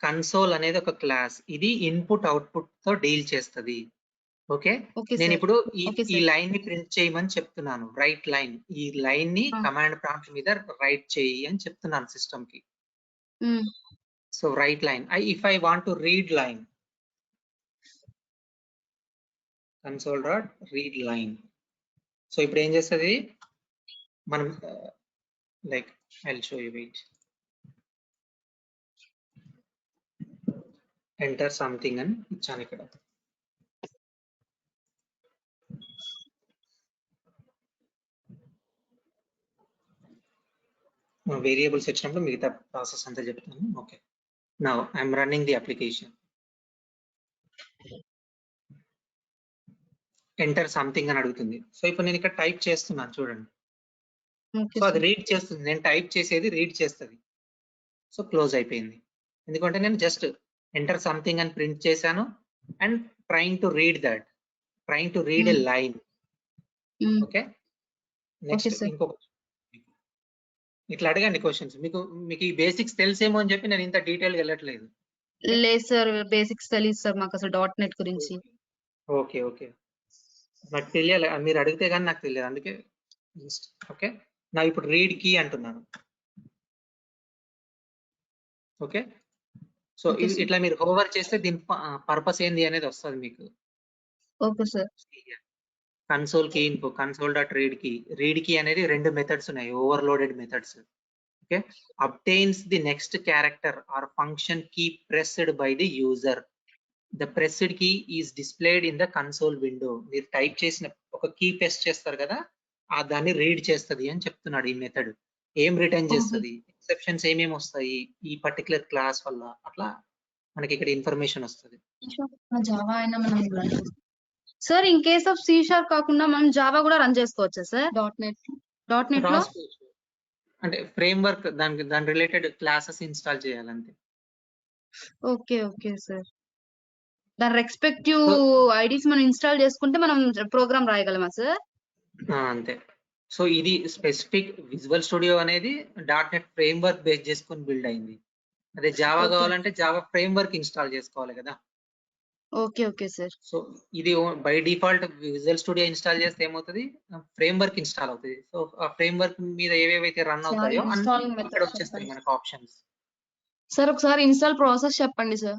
కన్సోల్ అనేది ఒక క్లాస్, ఇది ఇన్పుట్ అవుట్పుట్ తో డీల్ చేస్తది. ఓకే, ఓకే నేను సార్. ఇప్పుడు ఓకే ఈ సార్. లైన్ ని ప్రింట్ చేయమని చెప్తున్నాను, రైట్ లైన్. ఈ లైన్ ని కమాండ్ ప్రాంప్ట్ మీద రైట్ చేయి అని చెప్తున్నాను సిస్టమ్ కి. So write line, if I want to read line, console dot read line. So ఇప్పుడు ఏం చేస్తుంది మనం, like I will show you, wait, enter something అని ఇచ్చాను ఇక్కడ. వేరియబుల్స్ వచ్చినప్పుడు మిగతా ప్రాసెస్ అంతా చెప్తాను. Okay, now I'm running the application. Enter something అని అడుగుతుంది. సో ఇప్పుడు నేను ఇక్కడ టైప్ చేస్తున్నాను చూడండి. సో అది రీడ్ చేస్తుంది, నేను టైప్ చేసేది రీడ్ చేస్తుంది. సో క్లోజ్ అయిపోయింది, ఎందుకంటే నేను జస్ట్ ఎంటర్ సంథింగ్ అని ప్రింట్ చేశాను and trying to read that, trying to read a line. Okay, next ఇంకొక ఇట్లా అడగండి క్వశ్చన్స్. మీకు ఈ బేసిక్స్ తెలిసేమో అని చెప్పి నేను ఇంత డీటెయిల్ గా వెళ్ళట్లేదు. లేదు సార్, బేసిక్స్ తెలియదు సార్ మాకు అసలు డాట్ నెట్ గురించి. ఓకే నాకు తెలియాలి, మీరు అడిగితే కానీ నాకు తెలియదు, అందుకే జస్ట్. ఓకే, నా ఇప్పుడు రీడ్ కీ అంటున్నాను. ఓకే, సో ఇట్లా మీరు హోంవర్క్ చేస్తే దీని పర్పస్ ఏంది అనేది వస్తుంది మీకు. Okay sir. Console key info, console dot read key అనేది రెండు మెథడ్స్ ఉన్నాయి, overloaded methods. Okay, obtains the next character or function key pressed by the user. The pressed key is displayed in the console window. మీరు type చేసిన ఒక key press చేస్తారు కదా, ఆ దాన్ని రీడ్ చేస్తుంది అని చెప్తున్నాడు ఈ మెథడ్. ఏం రిటర్న్ చేస్తుంది, ఎక్సెప్షన్స్ ఏమేమి వస్తాయి ఈ పర్టికులర్ క్లాస్ వల్ల, అట్లా మనకి ఇక్కడ ఇన్ఫర్మేషన్ వస్తుంది. జావా అయినా మనం sir in case of C sharp కాకుండా మనం జావా కూడా రన్ చేసుకోవచ్చా సార్? డాట్ నెట్ లో అంటే ఫ్రేమ్ వర్క్, దాని రిలేటెడ్ క్లాసెస్ ఇన్స్టాల్ చేయాలంతే. Okay sir. దాని రెస్పెక్టివ్ ఐడీస్ మనం ఇన్స్టాల్ చేసుకుంటే మనం ప్రోగ్రామ్ రాయగలమా సార్? అంతే. సో ఇది స్పెసిఫిక్ విజువల్ స్టూడియో అనేది dot net framework base చేసుకొని బిల్డ్ అయింది. అదే జావా కావాలంటే జావా ఫ్రేమ్ వర్క్ ఇన్స్టాల్ చేసుకోవాలి కదా. Okay sir. సో ఇది by default visual studio install చేస్తే ఏమవుతుంది, ఫ్రేమ్ వర్క్ ఇన్స్టాల్ అవుతుంది. సో ఆ ఫ్రేమ్ వర్క్ మీద ఏవేవైతే రన్ అవుతాయో అక్కడ వచ్చేస్తాయి మనకు ఆప్షన్స్. సార్ ఒకసారి ఇన్స్టాల్ ప్రాసెస్ చెప్పండి సార్.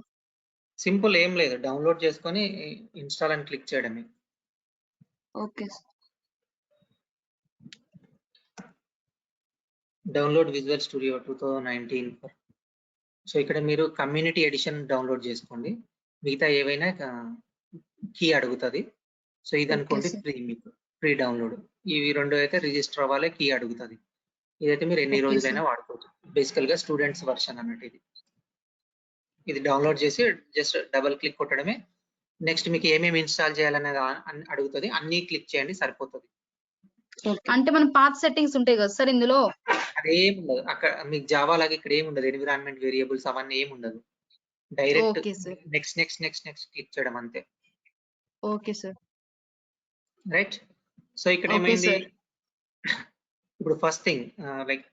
సింపుల్, ఏం లేదు, డౌన్లోడ్ చేసుకొని ఇన్స్టాల్ అని క్లిక్ చేయడమే. Okay. Download visual studio 2019. So ఇక్కడ మీరు కమ్యూనిటీ ఎడిషన్ డౌన్లోడ్ చేసుకోండి, మిగతా ఏవైనా కీ అడుగుతుంది. సో ఇది అనుకోండి ఫ్రీ, మీకు ఫ్రీ డౌన్లోడ్. ఇవి రెండు అయితే రిజిస్టర్ అవ్వాలి, కీ అడుగుతుంది. ఇదైతే మీరు ఎన్ని రోజులైనా వాడుకోవచ్చు. బేసికల్ గా స్టూడెంట్స్ వర్షన్ అన్నట్టు. ఇది డౌన్లోడ్ చేసి జస్ట్ డబుల్ క్లిక్ కొట్టడమే. నెక్స్ట్ మీకు ఏమేమి ఇన్స్టాల్ చేయాలనేది అడుగుతుంది, అన్ని క్లిక్ చేయండి సరిపోతుంది. అంటే మన పాత్ సెట్టింగ్స్ ఉంటాయి కదా సార్ ఇందులో? అదేం ఉండదు అక్కడ మీకు, జావా లాగా ఇక్కడ ఏమి ఉండదు, ఎన్విరాన్మెంట్ వేరియబుల్స్ అవన్నీ ఏమి ఉండదు. డైరెక్ట్ నెక్స్ట్ క్లిక్ చేయడం అంతే. Okay sir. రైట్. సో ఇక్కడ ఏమైంది ఇప్పుడు, ఫస్ట్ థింగ్ లైక్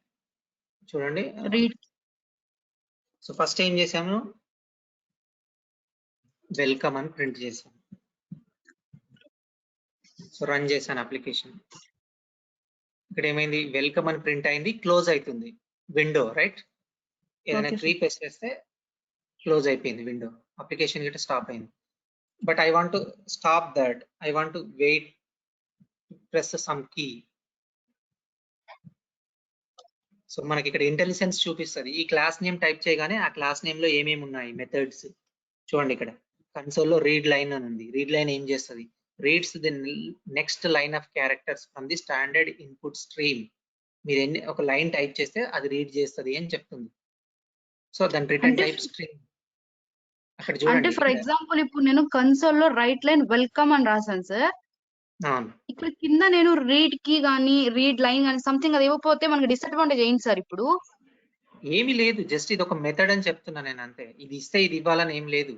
చూడండి. సో ఫస్ట్ ఏం చేసాము, వెల్కమ్ అని ప్రింట్ చేసాను. సో రన్ చేశాను అప్లికేషన్. ఇక్కడ ఏమైంది, వెల్కమ్ అని ప్రింట్ అయింది, క్లోజ్ అవుతుంది విండో. రైట్, ఏదైనా 3 ప్రెస్ చేస్తే క్లోజ్ అయిపోయింది విండో, అప్లికేషన్ గిట్ట స్టాప్ అయింది. But I want to stop that, I want to wait, press some key. So మనకి ఇక్కడ ఇంటెలిజెన్స్ చూపిస్తుంది. ఈ క్లాస్ నేమ్ టైప్ చేయగానే ఆ క్లాస్ నేమ్ లో ఏమేమి ఉన్నాయి మెథడ్స్ చూడండి. ఇక్కడ కన్సోల్ లో రీడ్ లైన్ అని ఉంది. రీడ్ లైన్ ఏం చేస్తుంది, reads the next line of characters from the standard input stream. మీరు ఒక లైన్ టైప్ చేస్తే అది రీడ్ చేస్తుంది అని చెప్తుంది. సో దాని రిటర్న్ టైప్ స్ట్రీమ్ అక్కడ చూడండి. అంటే ఫర్ ఎగ్జాంపుల్ ఇప్పుడు నేను కన్సోల్ లో రైట్ లైన్ వెల్కమ్ అని రాశాను సార్. ఇక్కడ కింద నేను రీడ్ కీ గానీ రీడ్ లైన్ గానీ సంథింగ్ అది ఇవ్వకపోతే మనకి డిసడ్వాంటేజ్ ఏంటి సార్? ఇప్పుడు ఏమీ లేదు, జస్ట్ ఇది ఒక మెథడ్ అని చెప్తున్నా నేను అంతే. ఇది ఇస్తే ఇది ఇవ్వాలని ఏం లేదు.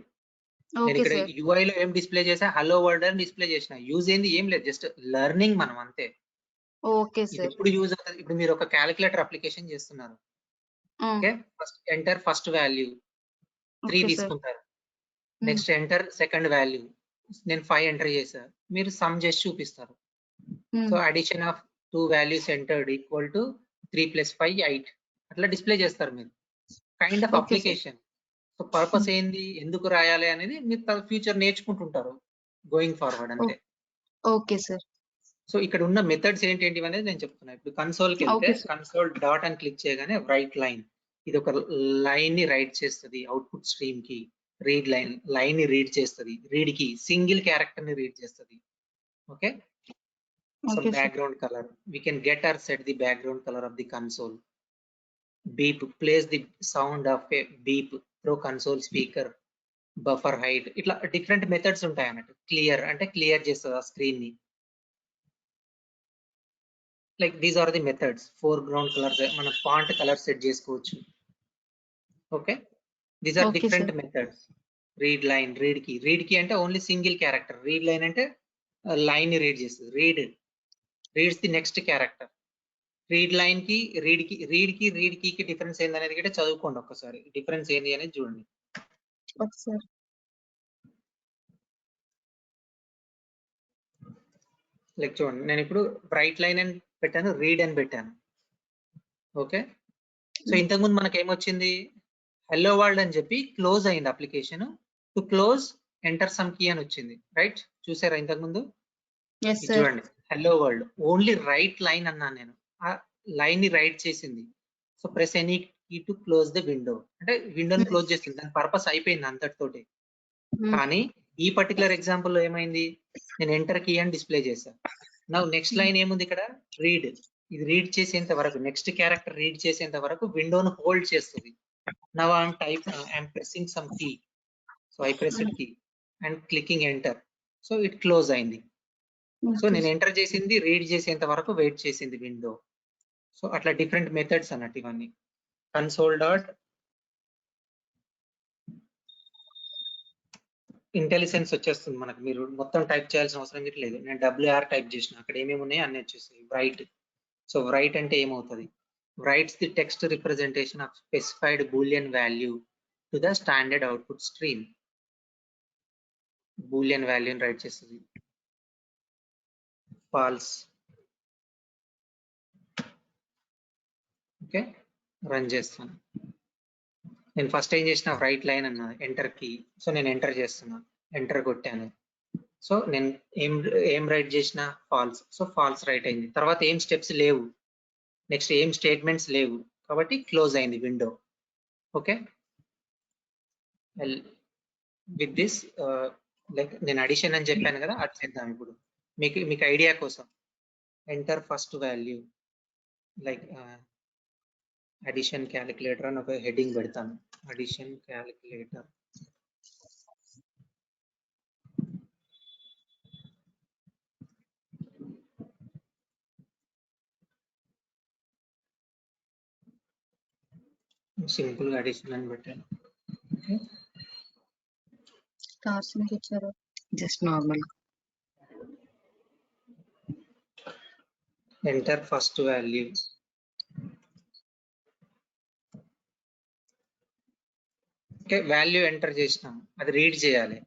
నేను Okay, ఇక్కడ sir. UI లో ఏం డిస్ప్లే చేసా, హలో వరల్డ్ అని డిస్ప్లే చేసిన. యూజ్ ఏంది ఏం లేదు, జస్ట్ లెర్నింగ్ మనం అంతే. Okay, ఇది sir. ఎప్పుడు యూజ్ అవుతుంది, ఇప్పుడు మీరు ఒక క్యాలిక్యులేటర్ అప్లికేషన్ చేస్తున్నారు. Okay, first enter first value 3 Okay, sir. తీసుకుంటారు. నెక్స్ట్ ఎంటర్ సెకండ్ వాల్యూ, నేను 5 ఎంటర్ చేసా, మీరు సమ్ చేసి చూపిస్తారు. So addition of 2 values entered equal to 3 + 5 8 అట్లా డిస్ప్లే చేస్తారు మీరు. Kind of Okay, sir. Application. So purpose ఏంది, ఎందుకు రాయాలి అనేది మీరు ఫ్యూచర్ నేర్చుకుంటుంటారు గోయింగ్ ఫార్వర్డ్ అంతే. Okay, sir. సో ఇక్కడ ఉన్న మెథడ్స్ ఏంటి అనేది నేను చెప్తున్నా. ఇప్పుడు కన్సోల్కి వెళ్తే Okay, sir. కన్సోల్ డాట్ అని క్లిక్ చేయగానే రైట్ లైన్, ఇది ఒక లైన్ ని రైట్ చేస్తుంది అవుట్పుట్ స్ట్రీమ్ కి. రీడ్ లైన్ ని రీడ్ చేస్తుంది, రీడ్ కి సింగిల్ క్యారెక్టర్ ని రీడ్ చేస్తుంది. Okay, so Okay, sir. Background colour, we can get or set the background color of the console. Beep, plays the sound of a beep through console speaker. Buffer height, ఇట్లా different methods ఉంటాయి అన్నట్టు. Clear అంటే clear చేస్తుంది ఆ screen ని. Like these are the methods. Foreground colours, మన font colour set చేసుకోవచ్చు. Okay, these are Okay, different sir. Methods. Read line, read కి అంటే only single character. Read line అంటే లైన్ ని రీడ్ చేస్తుంది. Reads the next character. Read line కి read కి difference ఏంది అనేది కూడా చదువుకోండి ఒక్కసారి. డిఫరెన్స్ ఏంది అనేది చూడండి. Okay, sir. లైక్ చూడండి, నేను ఇప్పుడు రైట్ లైన్ అని పెట్టాను, రీడ్ అని పెట్టాను. ఓకే, సో ఇంతకుముందు మనకి ఏమొచ్చింది, హెల్లో వరల్డ్ అని చెప్పి క్లోజ్ అయింది application. To close enter some key అని వచ్చింది. రైట్, చూసారా ఇంతకుముందు? Yes, ఇది sir. చూడండి, hello world only write line అన్నాను నేను, ఆ లైన్ ని రైట్ చేసింది. So press any key to close the window అంటే విండోని క్లోజ్ చేస్తుంది. దాని పర్పస్ అయిపోయింది అంతటితోటి. కానీ ఈ పర్టికులర్ ఎగ్జాంపుల్ లో ఏమైంది, నేను ఎంటర్ కీ అని డిస్ప్లే చేశాను. నా నెక్స్ట్ లైన్ ఏముంది ఇక్కడ, రీడ్. ఇది రీడ్ చేసేంత వరకు, నెక్స్ట్ క్యారెక్టర్ రీడ్ చేసేంత వరకు విండోను హోల్డ్ చేస్తుంది. Now I'm pressing some key. So I pressed key and clicking enter. So it close అయింది. సో నేను ఎంటర్ చేసింది రీడ్ చేసేంత వరకు వెయిట్ చేసింది విండో. సో అట్లా డిఫరెంట్ మెథడ్స్ అన్నట్టు ఇవన్నీ. కన్సోల్ డాట్ ఇంటెలిజెన్స్ వచ్చేస్తుంది మనకు. మీరు మొత్తం టైప్ చేయాల్సిన అవసరం లేదు. నేను WR టైప్ చేసిన, అక్కడ ఏమేమి ఉన్నాయో అన్ని వచ్చేస్తాయి. రైట్, సో రైట్ అంటే ఏమవుతుంది, rights the text representation of specified Boolean value to the standard output stream. Boolean వాల్యూని రైట్ చేస్తుంది. ఫాల్స్. ఓకే, రన్ చేస్తాను. నేను ఫస్ట్ ఏం చేసిన, రైట్ లైన్ అన్న ఎంటర్ కీ. సో నేను ఎంటర్ చేస్తున్నా, ఎంటర్ కొట్టాను. సో నేను ఏం రైట్ చేసిన, ఫాల్స్. సో ఫాల్స్ రైట్ అయింది. తర్వాత ఏం స్టెప్స్ లేవు, నెక్స్ట్ ఏం స్టేట్మెంట్స్ లేవు, కాబట్టి క్లోజ్ అయింది window. Okay, with this like నేను అడిషన్ అని చెప్పాను కదా, అది చేద్దాం ఇప్పుడు. మీకు ఐడియా కోసం enter first value, like addition calculator అని ఒక హెడ్డింగ్ పెడతాను. Addition calculator. సింపుల్ గా అడిషన్ అని పెట్టాను. ఓకే, Stars మీకు ఇచ్చారు. Just normal. Enter first value. Okay, value enter చేసినాం, అది రీడ్ చేయాలి.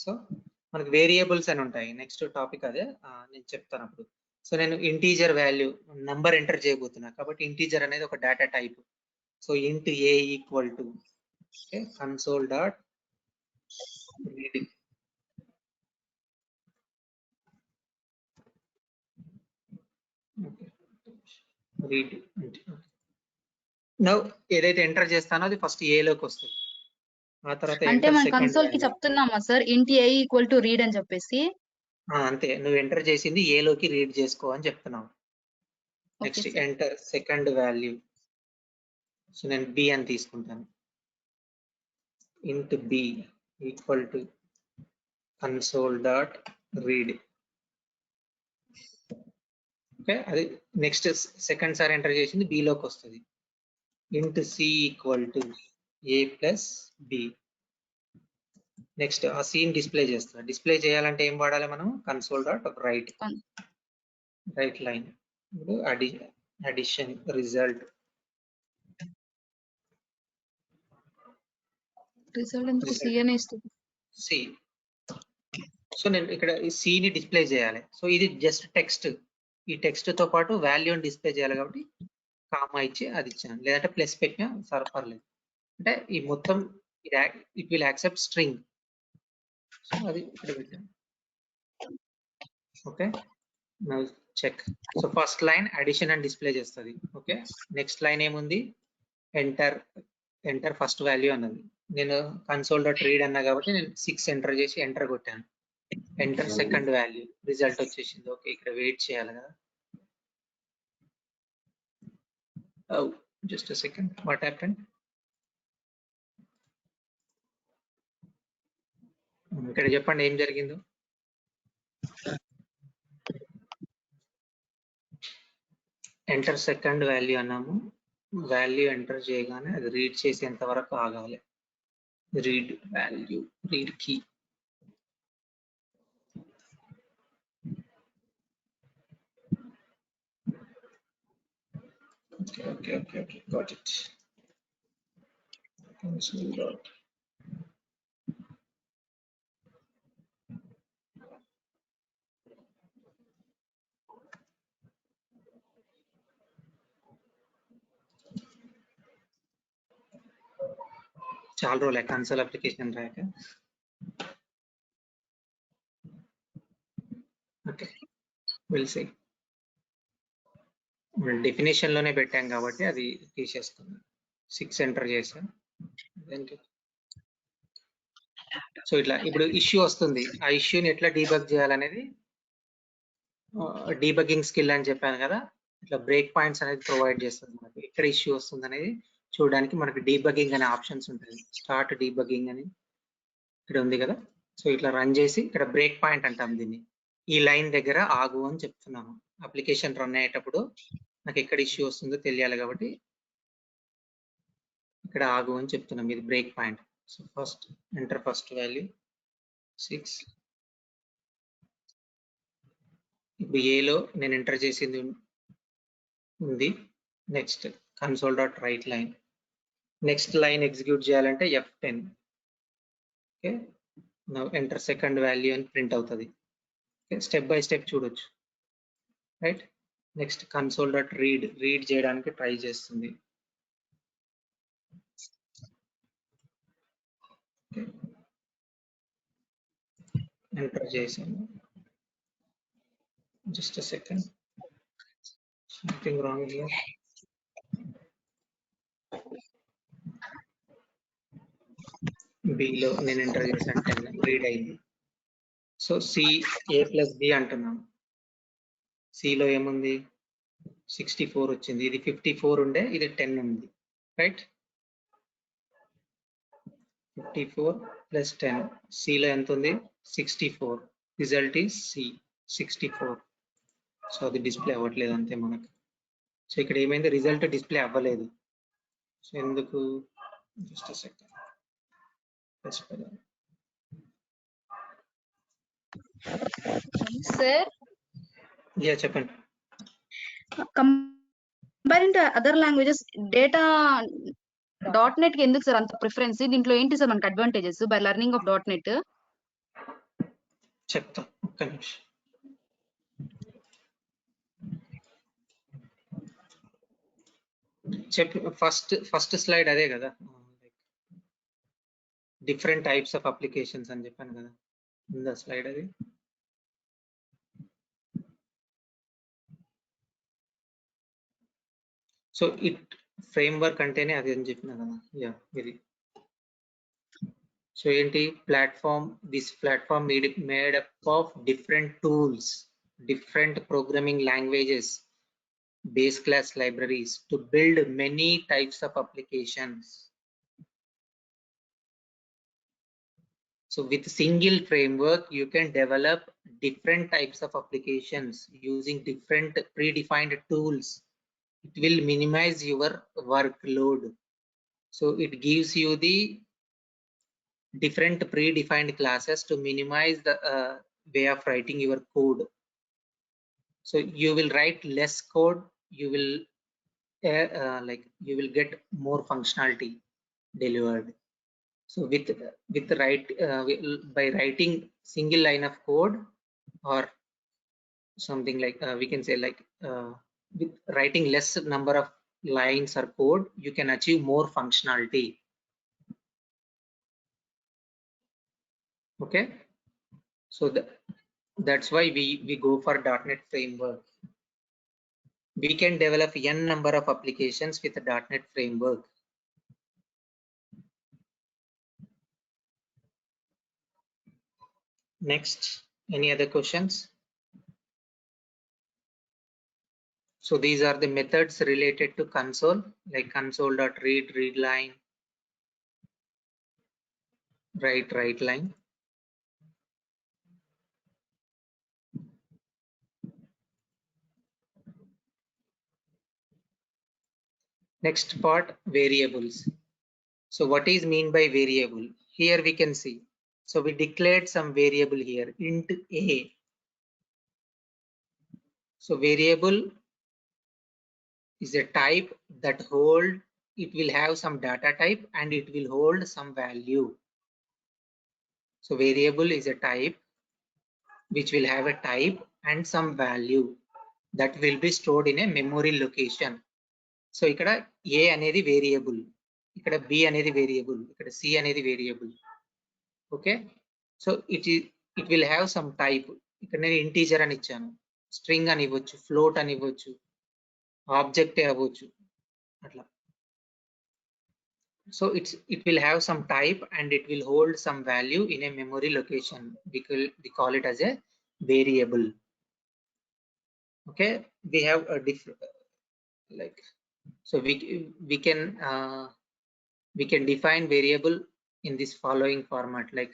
సో మనకు వేరియబుల్స్ అని ఉంటాయి. నెక్స్ట్ టాపిక్ అదే, నేను చెప్తాను అప్పుడు. సో నేను ఇంటీజర్ వాల్యూ నంబర్ ఎంటర్ చేయబోతున్నా, కాబట్టి ఇంటీజర్ అనేది ఒక డేటా టైప్. సో ఇంట్ ఏ equal to, okay, console dot read. Read now ఏదైతే ఎంటర్ చేస్తానో అది ఫస్ట్ ఏ లోకి వస్తుంది. ఆ తర్వాత అంటే ఎంటర్ మన సెకండ్ కన్సోల్ కి వాల్యూ. చెప్తున్నామా సార్ ఇంటి a ఈక్వల్ టు రీడ్ అని చెప్పేసి? అంతే, నువ్వు ఎంటర్ చేసింది ఏ లోకి రీడ్ చేసుకో అని చెప్తున్నావు. Okay, next sir. Enter second value. So నేను బి అని తీసుకుంటాను. Int B equal to console dot read. Okay, అది నెక్స్ట్ సెకండ్ సారి ఎంటర్ చేసింది బి లోకి వస్తుంది. Int C equal to A plus B. Next ఆ సీన్ డిస్ప్లే చేస్తా. డిస్ప్లే చేయాలంటే ఏం వాడాలి మనం? Console dot write line. ఇప్పుడు అడిషన్ రిజల్ట్ ఎందుకు సిఎన్ ఇస్తుంది? సి. సో నేను ఇక్కడ ఈ సి ని డిస్ప్లే చేయాలి. సో ఇది జస్ట్ టెక్స్ట్. ఈ టెక్స్ట్ తో పాటు వాల్యూని డిస్ప్లే చేయాలి కాబట్టి కామా ఇచ్చి అది ఇచ్చాను, లేదంటే ప్లస్ పెట్టినా పర్లేదు. అంటే ఈ మొత్తం it will accept string. So అది ఇక్కడ పెట్టాను. Okay, now check. So first line addition అని డిస్ప్లే చేస్తుంది. ఓకే, నెక్స్ట్ లైన్ ఏముంది? ఎంటర్ ఫస్ట్ వాల్యూ అన్నది. నేను కన్సోల్ డాట్ రీడ్ అన్నా కాబట్టి నేను 6 ఎంటర్ చేసి ఎంటర్ కొట్టాను. ఎంటర్ సెకండ్ వాల్యూ, రిజల్ట్ వచ్చేసింది. ఓకే, ఇక్కడ వెయిట్ చేయాలి కదా. Just second, what happened? ఇక్కడ చెప్పండి ఏం జరిగిందో. ఎంటర్ సెకండ్ వాల్యూ అన్నాము. వాల్యూ ఎంటర్ చేయగానే అది రీడ్ చేసేంత వరకు ఆగాలి. Read value, read key. Okay, got it. Console dot. చాలా రోజులే కన్సోల్ అప్లికేషన్ రాక. Okay, will see. డెఫినేషన్ లోనే పెట్టాం కాబట్టి అది తీసేస్తుంది. 6 ఎంటర్ చేసాం. సో ఇట్లా ఇప్పుడు ఇష్యూ వస్తుంది. ఆ ఇష్యూని ఎట్లా డీబగ్ చేయాలనేది డీబగ్గింగ్ స్కిల్ అని చెప్పాను కదా. ఇట్లా బ్రేక్ పాయింట్స్ అనేది ప్రొవైడ్ చేస్తుంది మనకి. ఎక్కడ ఇష్యూ వస్తుంది అనేది చూడడానికి మనకి డీబగ్గింగ్ అనే ఆప్షన్స్ ఉంటుంది. స్టార్ట్ డీబగ్గింగ్ అని ఇక్కడ ఉంది కదా. సో ఇట్లా రన్ చేసి ఇక్కడ బ్రేక్ పాయింట్ అంటాం దీన్ని. ఈ లైన్ దగ్గర ఆగు అని చెప్తున్నాము. అప్లికేషన్ రన్ అయ్యేటప్పుడు నాకు ఎక్కడ ఇష్యూ వస్తుందో తెలియాలి కాబట్టి ఇక్కడ ఆగు అని చెప్తున్నాం. ఇది break point. So first enter first value 6. ఇప్పుడు ఏలో నేను ఎంటర్ చేసింది ఉంది. Next console dot write line. Next line execute చేయాలంటే F10. Okay, now enter second value అని ప్రింట్ అవుతుంది. స్టెప్ బై స్టెప్ చూడొచ్చు. Right, next console dot read చేయడానికి ట్రై చేస్తుంది. ఎంటర్ చేసాను. Just a second, something wrong here. B లో నేను enter చేశాను 10, రీడ్ అయింది. సో C A+B అంటున్నాం. C లో ఏముంది? 64 వచ్చింది. ఇది 54 ఉండే, ఇది 10 ఉంది. రైట్, 54 + 10. C లో ఎంత ఉంది? 64. Result is C 64. సో అది డిస్ప్లే అవ్వట్లేదు అంతే మనకు. సో ఇక్కడ ఏమైంది? రిజల్ట్ డిస్ప్లే అవ్వలేదు. సో ఎందుకు? Just second. సార్, యా చెప్పండి. Comparing to other languages data .NET కి ఎందుకు సార్ అంత ప్రిఫరెన్స్? దీంట్లో ఏంటి సార్ మనకి advantages by learning of .NET? చెప్తా, ఒక్క నిమిషం. ఫస్ట్ స్లైడ్ అదే కదా, డిఫరెంట్ టైప్స్ ఆఫ్ అప్లికేషన్స్ అని చెప్పాను కదా. ఉందా స్లైడ్ అది? సో ఇట్ ఫ్రేమ్వర్క్ అంటేనే అది అని చెప్పిన కదా. యా, ఇది. సో ఏంటి? Platform. This platform made up of different tools, different programming languages, base class libraries to build many types of applications. So with single framework, you can develop different types of applications using different predefined tools. It will minimize your workload. So it gives you the different predefined classes to minimize the way of writing your code. So you will write less code, you will you will get more functionality delivered. So by writing single line of code, or something like we can say like with writing less number of lines or code, you can achieve more functionality. Okay, so that's why we go for .NET framework. We can develop n number of applications with the .NET framework. Next, any other questions? So these are the methods related to console, like console.read, read line, write line. Next part, variables. So what is mean by variable? Here we can see. So we declared some variable here, int a. So variable is a type that it will have some data type and it will hold some value. So variable is a type which will have a type and some value that will be stored in a memory location. So ikkada a anedi variable, ikkada b anedi variable, ikkada c anedi variable. Okay, so it will have some type. ఇక్కడ నేను integer అని ఇచ్చాను, string అని ఇవ్వచ్చు, float అని ఇవ్వచ్చు, object అవ్వచ్చు అట్లా. So it will have some type and it will hold some value in a memory location. We call it as a variable. Okay, we have a different like, so we can define variable in this following format, like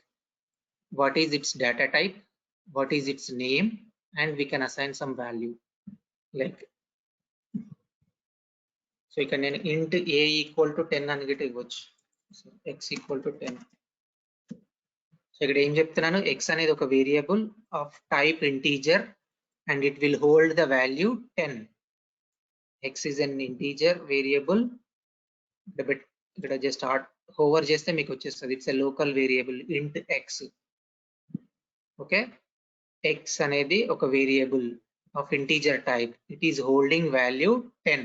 what is its data type, what is its name, and we can assign some value. Like, so you can int a equal to 10 అని గిట్ట ఇవ్వచ్చు. So x equal to 10. So ఇక్కడ ఏం చెప్తున్నాను, x అనేది ఒక variable of type integer and it will hold the value 10. X is an integer variable. ఇక్కడ just hover చేస్తే మీకు వచ్చేస్తుంది, it's a local variable int x. Okay, x అనేది ఒక variable of integer type, it is holding value 10.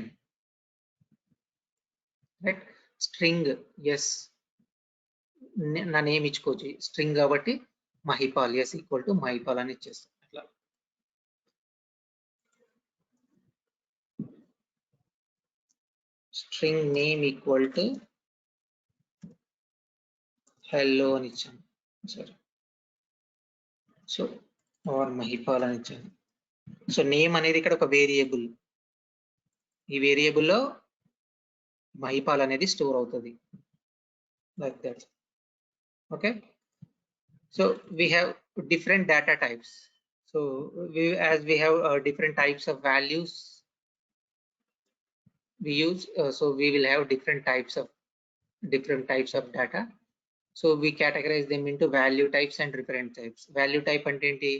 Right, string S నా name ఇచ్చుకోవచ్చు, string కాబట్టి Mahipal, S equal to Mahipal అని ఇచ్చేస్తాం. అట్లా string name equal to hello అని ఇచ్చాను, సరే. సో ఆర్ మహిపాల్ అని ఇచ్చాను. సో నేమ్ అనేది ఇక్కడ ఒక వేరియబుల్, ఈ వేరియబుల్లో మహిపాల్ అనేది స్టోర్ అవుతుంది, like that. Okay, so we have different data types. So as we have different types of values we use, so we will have different types of data. So we categorize them into value types and reference types. Value type అంటే ఏంటి,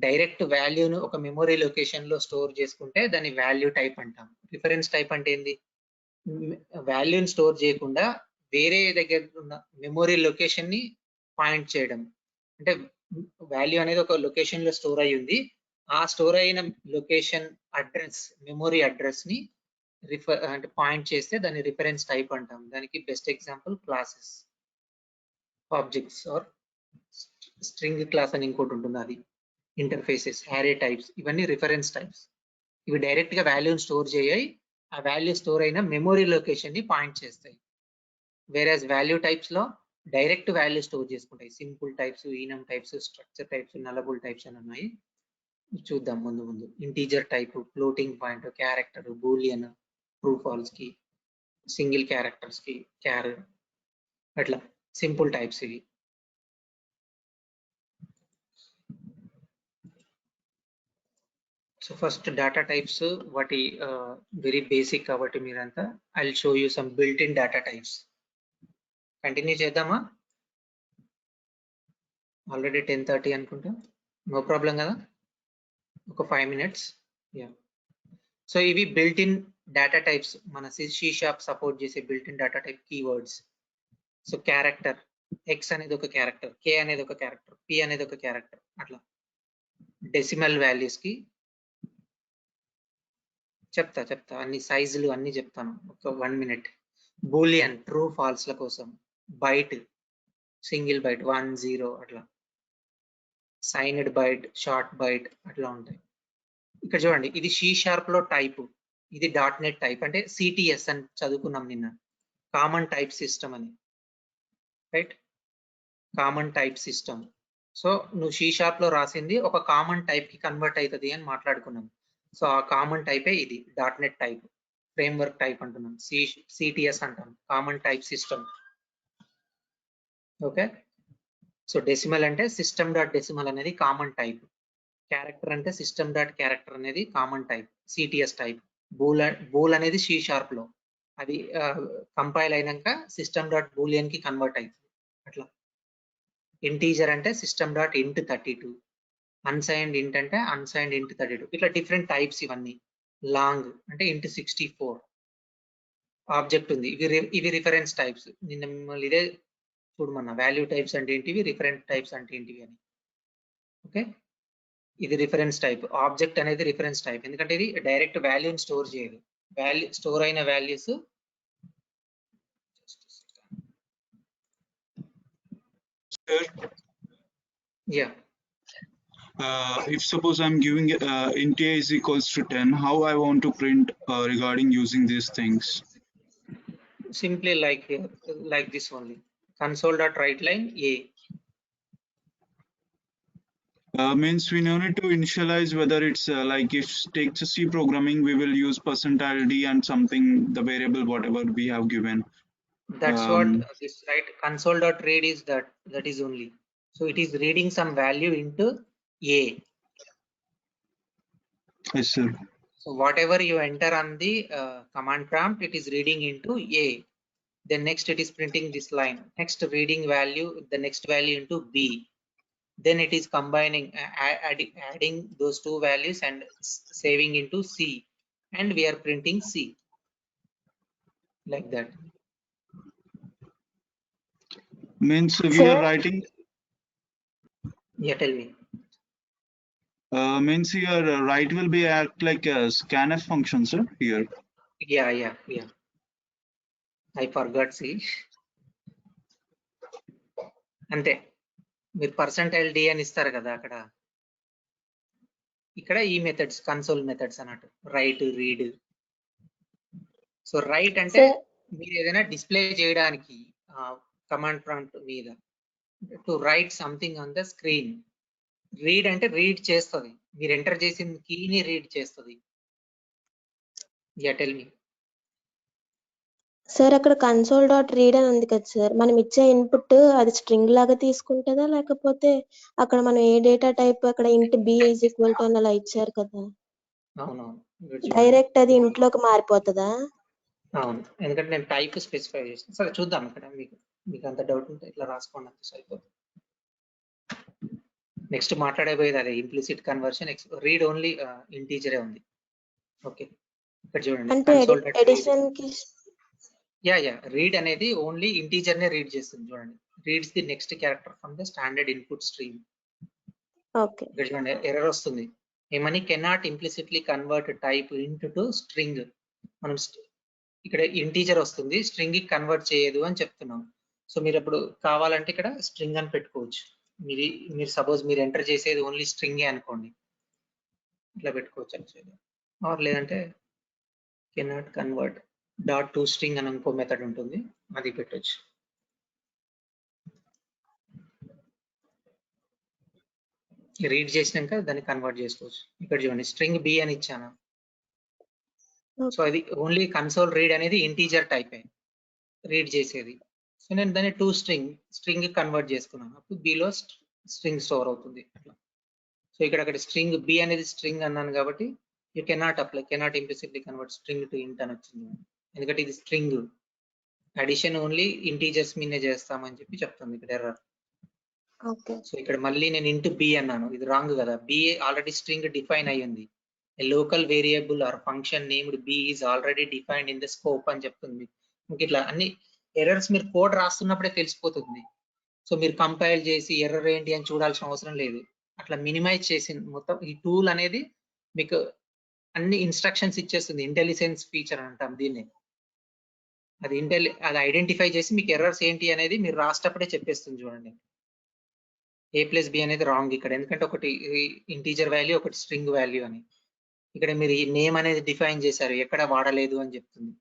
direct వాల్యూను ఒక memory location లో store చేసుకుంటే దాన్ని value type అంటాం. Reference type అంటే ఏంది, వాల్యూని స్టోర్ చేయకుండా వేరే దగ్గర ఉన్న మెమొరీ లొకేషన్ ని పాయింట్ చేయడం. అంటే వాల్యూ అనేది ఒక లొకేషన్ లో స్టోర్ అయి ఉంది, ఆ స్టోర్ అయిన లొకేషన్ అడ్రస్, మెమొరీ అడ్రస్ ని అంటే పాయింట్ చేస్తే దాన్ని రిఫరెన్స్ టైప్ అంటాం. దానికి best example classes, objects or string class అని ఇంకోటి ఉంటుంది, అది ఇంటర్ఫేసెస్, హ్యారే టైప్స్, ఇవన్నీ రిఫరెన్స్ టైప్స్. ఇవి డైరెక్ట్ గా వాల్యూని స్టోర్ చేయాయి, ఆ వాల్యూ స్టోర్ అయిన మెమొరీ లొకేషన్ ని పాయింట్ చేస్తాయి. వేరేస్ వాల్యూ టైప్స్ లో డైరెక్ట్ వాల్యూ స్టోర్ చేసుకుంటాయి. Simple types, enum types, structure types, nullable types అని ఉన్నాయి, చూద్దాం ముందు. Integer type, floating point, character, boolean, true false కి, సింగిల్ క్యారెక్టర్స్ కి క్యార్, అట్లా సింపుల్ టైప్స్ ఇవి. సో ఫస్ట్ డేటా టైప్స్, వాటి వెరీ బేసిక్ కాబట్టి మీరంతా, I will show you some built in data types. Continue చేద్దామా? ఆల్రెడీ 10:30 అనుకుంటా. నో ప్రాబ్లం కదా, ఒక 5 minutes. యా, సో ఇవి బిల్ట్ ఇన్ డేటా టైప్స్, మన సి షార్ప్ సపోర్ట్ చేసే built in data type keywords. So character, X అనేది ఒక character, కే అనేది ఒక క్యారెక్టర్, పి అనేది ఒక క్యారెక్టర్. అట్లా డెసిమల్ వాల్యూస్ కి చెప్తా అన్ని సైజులు అన్ని చెప్తాను, ఒక 1 minute. బూలియన్ ట్రూ ఫాల్స్ ల కోసం, బైట్ సింగిల్ బైట్ 1 0 అట్లా, సైన్డ్ బైట్, షార్ట్ బైట్ అట్లా ఉంటాయి. ఇక్కడ చూడండి, ఇది సి షార్ప్ లో టైప్, ఇది డాట్ నెట్ టైప్, అంటే సిటిఎస్ అని చదువుకున్నాం నిన్న, కామన్ టైప్ సిస్టమ్ అని, right? Common type system. So నువ్వు సి షార్ప్ లో రాసింది ఒక కామన్ టైప్ కి కన్వర్ట్ అవుతుంది అని మాట్లాడుకున్నాం. సో ఆ కామన్ టైపే ఇది dot net type, framework type అంటున్నాం, సిటిఎస్ అంటాం, common type system. Okay, so decimal అంటే సిస్టమ్ డాట్ డెసిమల్ అనేది కామన్ టైప్, క్యారెక్టర్ అంటే సిస్టమ్ డాట్ క్యారెక్టర్ అనేది common type, CTS type. Bool అనేది సి షార్ప్ లో, అది కంపైల్ అయినాక సిస్టమ్ డాట్ బూలియన్ కి కన్వర్ట్ అవుతుంది అట్లా. ఇంటీజర్ అంటే సిస్టమ్ డాట్ ఇంట్ 32, అన్సైన్డ్ ఇంట్ అంటే అన్సైన్డ్ ఇంట్ 32. ఇట్లా డిఫరెంట్ టైప్స్ ఇవన్నీ. లాంగ్ అంటే ఇంట్ 64. ఆబ్జెక్ట్ ఉంది, ఇవి రిఫరెన్స్ టైప్స్. నిన్న మిమ్మల్ని ఇదే చూడమన్నా, వాల్యూ టైప్స్ అంటే ఏంటివి, రిఫరెన్స్ టైప్స్ అంటే ఏంటివి అని. ఓకే, ఇది రిఫరెన్స్ టైప్. ఆబ్జెక్ట్ అనేది రిఫరెన్స్ టైప్, ఎందుకంటే ఇది డైరెక్ట్ వాల్యూని స్టోర్ చేయదు. స్టోర్ అయిన values yeah, If suppose I'm giving int a is equals to 10, how I want to print regarding using these things? simply like this only, console dot write line a. Means we no need to initialize whether it's like if takes a C programming, we will use %d and something, the variable whatever we have given. That's what this right, console dot read is, that is only. So it is reading some value into a. Yes sir. So whatever you enter on the command prompt, it is reading into a. Then next it is printing this line, next reading value, the next value into b. Then it is combining, adding those two values and saving into c, and we are printing c like that. Means we are writing. Yeah, tell me. Means here write will be act like a scanf function, sir, here. Yeah. I forgot, see. అంతే, మీరు %d అని ఇస్తారు కదా అక్కడ, ఇక్కడ ఈ methods console methods అన్నట్టు, right, read. So right అంటే మీరు ఏదైనా డిస్ప్లే చేయడానికి కమాండ్ ప్రాంప్ట్ మీద, to write something on the screen. Read అంటే రీడ్ చేస్తుంది, మీరు ఎంటర్ చేసిన కీని రీడ్ చేస్తుంది. Yeah, tell me. సార్ అక్కడ కన్సోల్ డాట్ రీడ్ అని ఉంది కదా సార్, మనం ఇచ్చే ఇన్పుట్ అది స్ట్రింగ్ లాగా తీసుకుంటుందా, లేకపోతే అక్కడ మనం ఏ డేటా టైప్, అక్కడ ఇంట్ బి ఈజ్ ఈక్వల్ టు అని అలా ఇచ్చారు కదా, అవునవును, డైరెక్ట్ అది ఇంట్లోకి మారిపోతుందా? అవును, ఎందుకంటే నేను టైప్ స్పెసిఫై చేసిన. సరే చూద్దాం, ఇక్కడ మీకు అంత డౌట్ ఉంటే ఇట్లా రాసుకోండి, అంత సరిపోతుంది. నెక్స్ట్ మాట్లాడబోయేది అదే ఇంప్లిసిట్ కన్వర్షన్. రీడ్ ఓన్లీ ఇంటీజరే ఉంది. ఓకే, ఇక్కడ చూడండి, అంటే ఎడిషన్ కి యా రీడ్ అనేది ఓన్లీ ఇంటీజర్ నే రీడ్ చేస్తుంది. చూడండి, reads the next character from the standard input stream. Okay, ఇక్కడ చూడండి, ఎర్రర్ వస్తుంది ఏమని, cannot implicitly convert type int to string. మనం ఇక్కడ ఇంటీజర్ వస్తుంది, స్ట్రింగ్ కి కన్వర్ట్ చేయదు అని చెప్తున్నాం. సో మీరు అప్పుడు కావాలంటే ఇక్కడ స్ట్రింగ్ అని పెట్టుకోవచ్చు. మీరు సపోజ్ మీరు ఎంటర్ చేసేది ఓన్లీ స్ట్రింగే అనుకోండి, ఇట్లా పెట్టుకోవచ్చు యాక్చువల్లీ. ఆర్ లేదంటే cannot convert dot to string అని ఇంకో మెథడ్ ఉంటుంది, అది పెట్టొచ్చు. రీడ్ చేసినాక దాన్ని కన్వర్ట్ చేసుకోవచ్చు. ఇక్కడ చూడండి, స్ట్రింగ్ బి అని ఇచ్చాను. సో అది ఓన్లీ కన్సోల్ రీడ్ అనేది ఇంటీజర్ టైప్ రీడ్ చేసేది. సో నేను దాన్ని టు స్ట్రింగ్ కన్వర్ట్ చేసుకున్నాను, అప్పుడు బిలో స్ట్రింగ్ స్టోర్ అవుతుంది అట్లా. సో ఇక్కడ స్ట్రింగ్ బి అనేది స్ట్రింగ్ అన్నాను కాబట్టి you cannot implicitly convert string to ఇంట్ అని వచ్చింది, ఎందుకంటే ఇది స్ట్రింగ్. అడిషన్ ఓన్లీ ఇంటీజర్స్ మీదే చేస్తామని చెప్పి చెప్తుంది ఇక్కడ ఎర్రర్. ఓకే. సో ఇక్కడ మళ్ళీ నేను ఇంటూ బి అన్నాను, ఇది రాంగ్ కదా. బి ఆల్రెడీ స్ట్రింగ్ డిఫైన్ అయ్యింది. A local variable or function named B is already defined in the scope అని చెప్తుంది. ఇంక ఇట్లా అన్ని ఎర్రర్స్ మీరు కోడ్ రాస్తున్నప్పుడే తెలిసిపోతుంది. సో మీరు కంపైల్ చేసి ఎర్రర్ ఏంటి అని చూడాల్సిన అవసరం లేదు. అట్లా మినిమైజ్ చేసి మొత్తం ఈ టూల్ అనేది మీకు అన్ని ఇన్స్ట్రక్షన్స్ ఇచ్చేస్తుంది. ఇంటెలిజెన్స్ ఫీచర్ అంటాం దీన్ని. అది ఐడెంటిఫై చేసి మీకు ఎర్రర్స్ ఏంటి అనేది మీరు రాసేటప్పుడే చెప్పేస్తుంది. చూడండి, A+B అనేది రాంగ్ ఇక్కడ, ఎందుకంటే ఒకటి ఇంటీజర్ వాల్యూ, ఒకటి స్ట్రింగ్ వాల్యూ అని. ఇక్కడ మీరు ఈ నేమ్ అనేది డిఫైన్ చేశారు, ఎక్కడ వాడలేదు అని చెప్తుంది.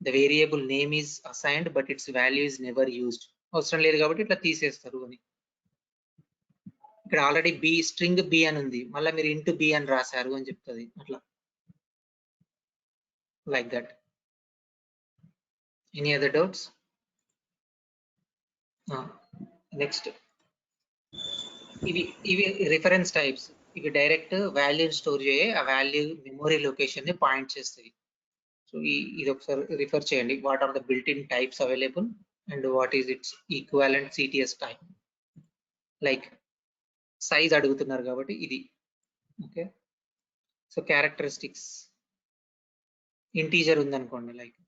The variable name is assigned but it's value is never used. అవసరం లేదు కాబట్టి ఇట్లా తీసేస్తారు అని. ఇక్కడ ఆల్రెడీ బి స్ట్రింగ్ బి అని ఉంది, మళ్ళీ మీరు ఇంటూ బి అని రాశారు అని చెప్తుంది. అట్లా like that. Any other doubts? Next ఇవి రిఫరెన్స్ టైప్స్. ఇవి డైరెక్ట్ వాల్యూ స్టోర్ చేయ ఆ వాల్యూ మెమొరీ లొకేషన్ ని పాయింట్ చేస్తాయి. సో ఇది ఒకసారి రిఫర్ చేయండి. What are the built in types available and what is its equivalent CTS type. Like size అడుగుతున్నారు కాబట్టి ఇది. ఓకే, సో క్యారెక్టరిస్టిక్స్ ఇంటీజర్ ఉందనుకోండి, లైక్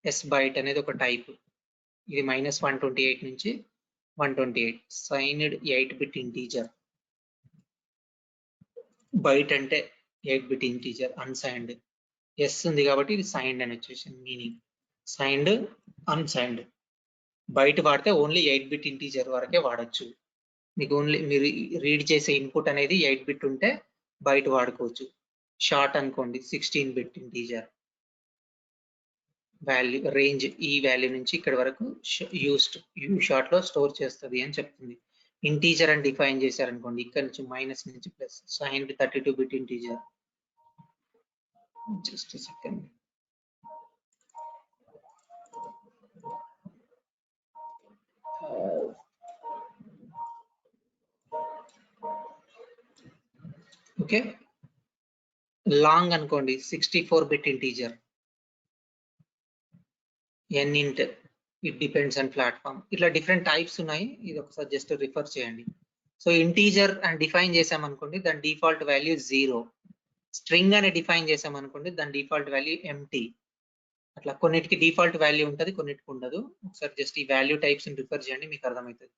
ఎస్ బైట్ అనేది ఒక టైప్. ఇది -128 నుంచి 128 సైన్డ్ 8-bit ఇంటీజర్. బైట్ అంటే 8-bit ఇంటీజర్ అన్సైన్డ్. ఎస్ ఉంది కాబట్టి ఇది సైన్డ్ అని వచ్చేసింది మీనింగ్. Signed, unsigned. బైట్ వాడితే ఓన్లీ 8-bit ఇంటీజర్ వరకే వాడచ్చు. మీకు ఓన్లీ మీరు రీడ్ చేసే ఇన్పుట్ అనేది 8-bit ఉంటే బైట్ వాడుకోవచ్చు. షార్ట్ అనుకోండి 16-bit ఇంటీజర్. వాల్యూ రేంజ్ ఈ వాల్యూ నుంచి ఇక్కడ వరకు యూ షార్ట్ లో స్టోర్ చేస్తుంది అని చెప్తుంది. ఇంటీజర్ అని డిఫైన్ చేశారనుకోండి, ఇక్కడ నుంచి మైనస్ నుంచి plus. Signed 32-bit integer. Just second. Okay, long అనుకోండి 64-bit integer. n int, it depends on platform. ఇట్లా డిఫరెంట్ టైప్స్ ఉన్నాయి. ఇది ఒకసారి జస్ట్ రిఫర్ చేయండి. సో ఇంటీజర్ అని డిఫైన్ చేసామనుకోండి, దాని డిఫాల్ట్ వాల్యూ 0. స్ట్రింగ్ అని డిఫైన్ చేసామనుకోండి, దాని డిఫాల్ట్ వాల్యూ ఎంటీ. అట్లా కొన్నిటికి డిఫాల్ట్ వాల్యూ ఉంటుంది, కొన్నిటికి ఉండదు. ఒకసారి జస్ట్ ఈ వాల్యూ టైప్స్ రిఫర్ చేయండి, మీకు అర్థమవుతుంది.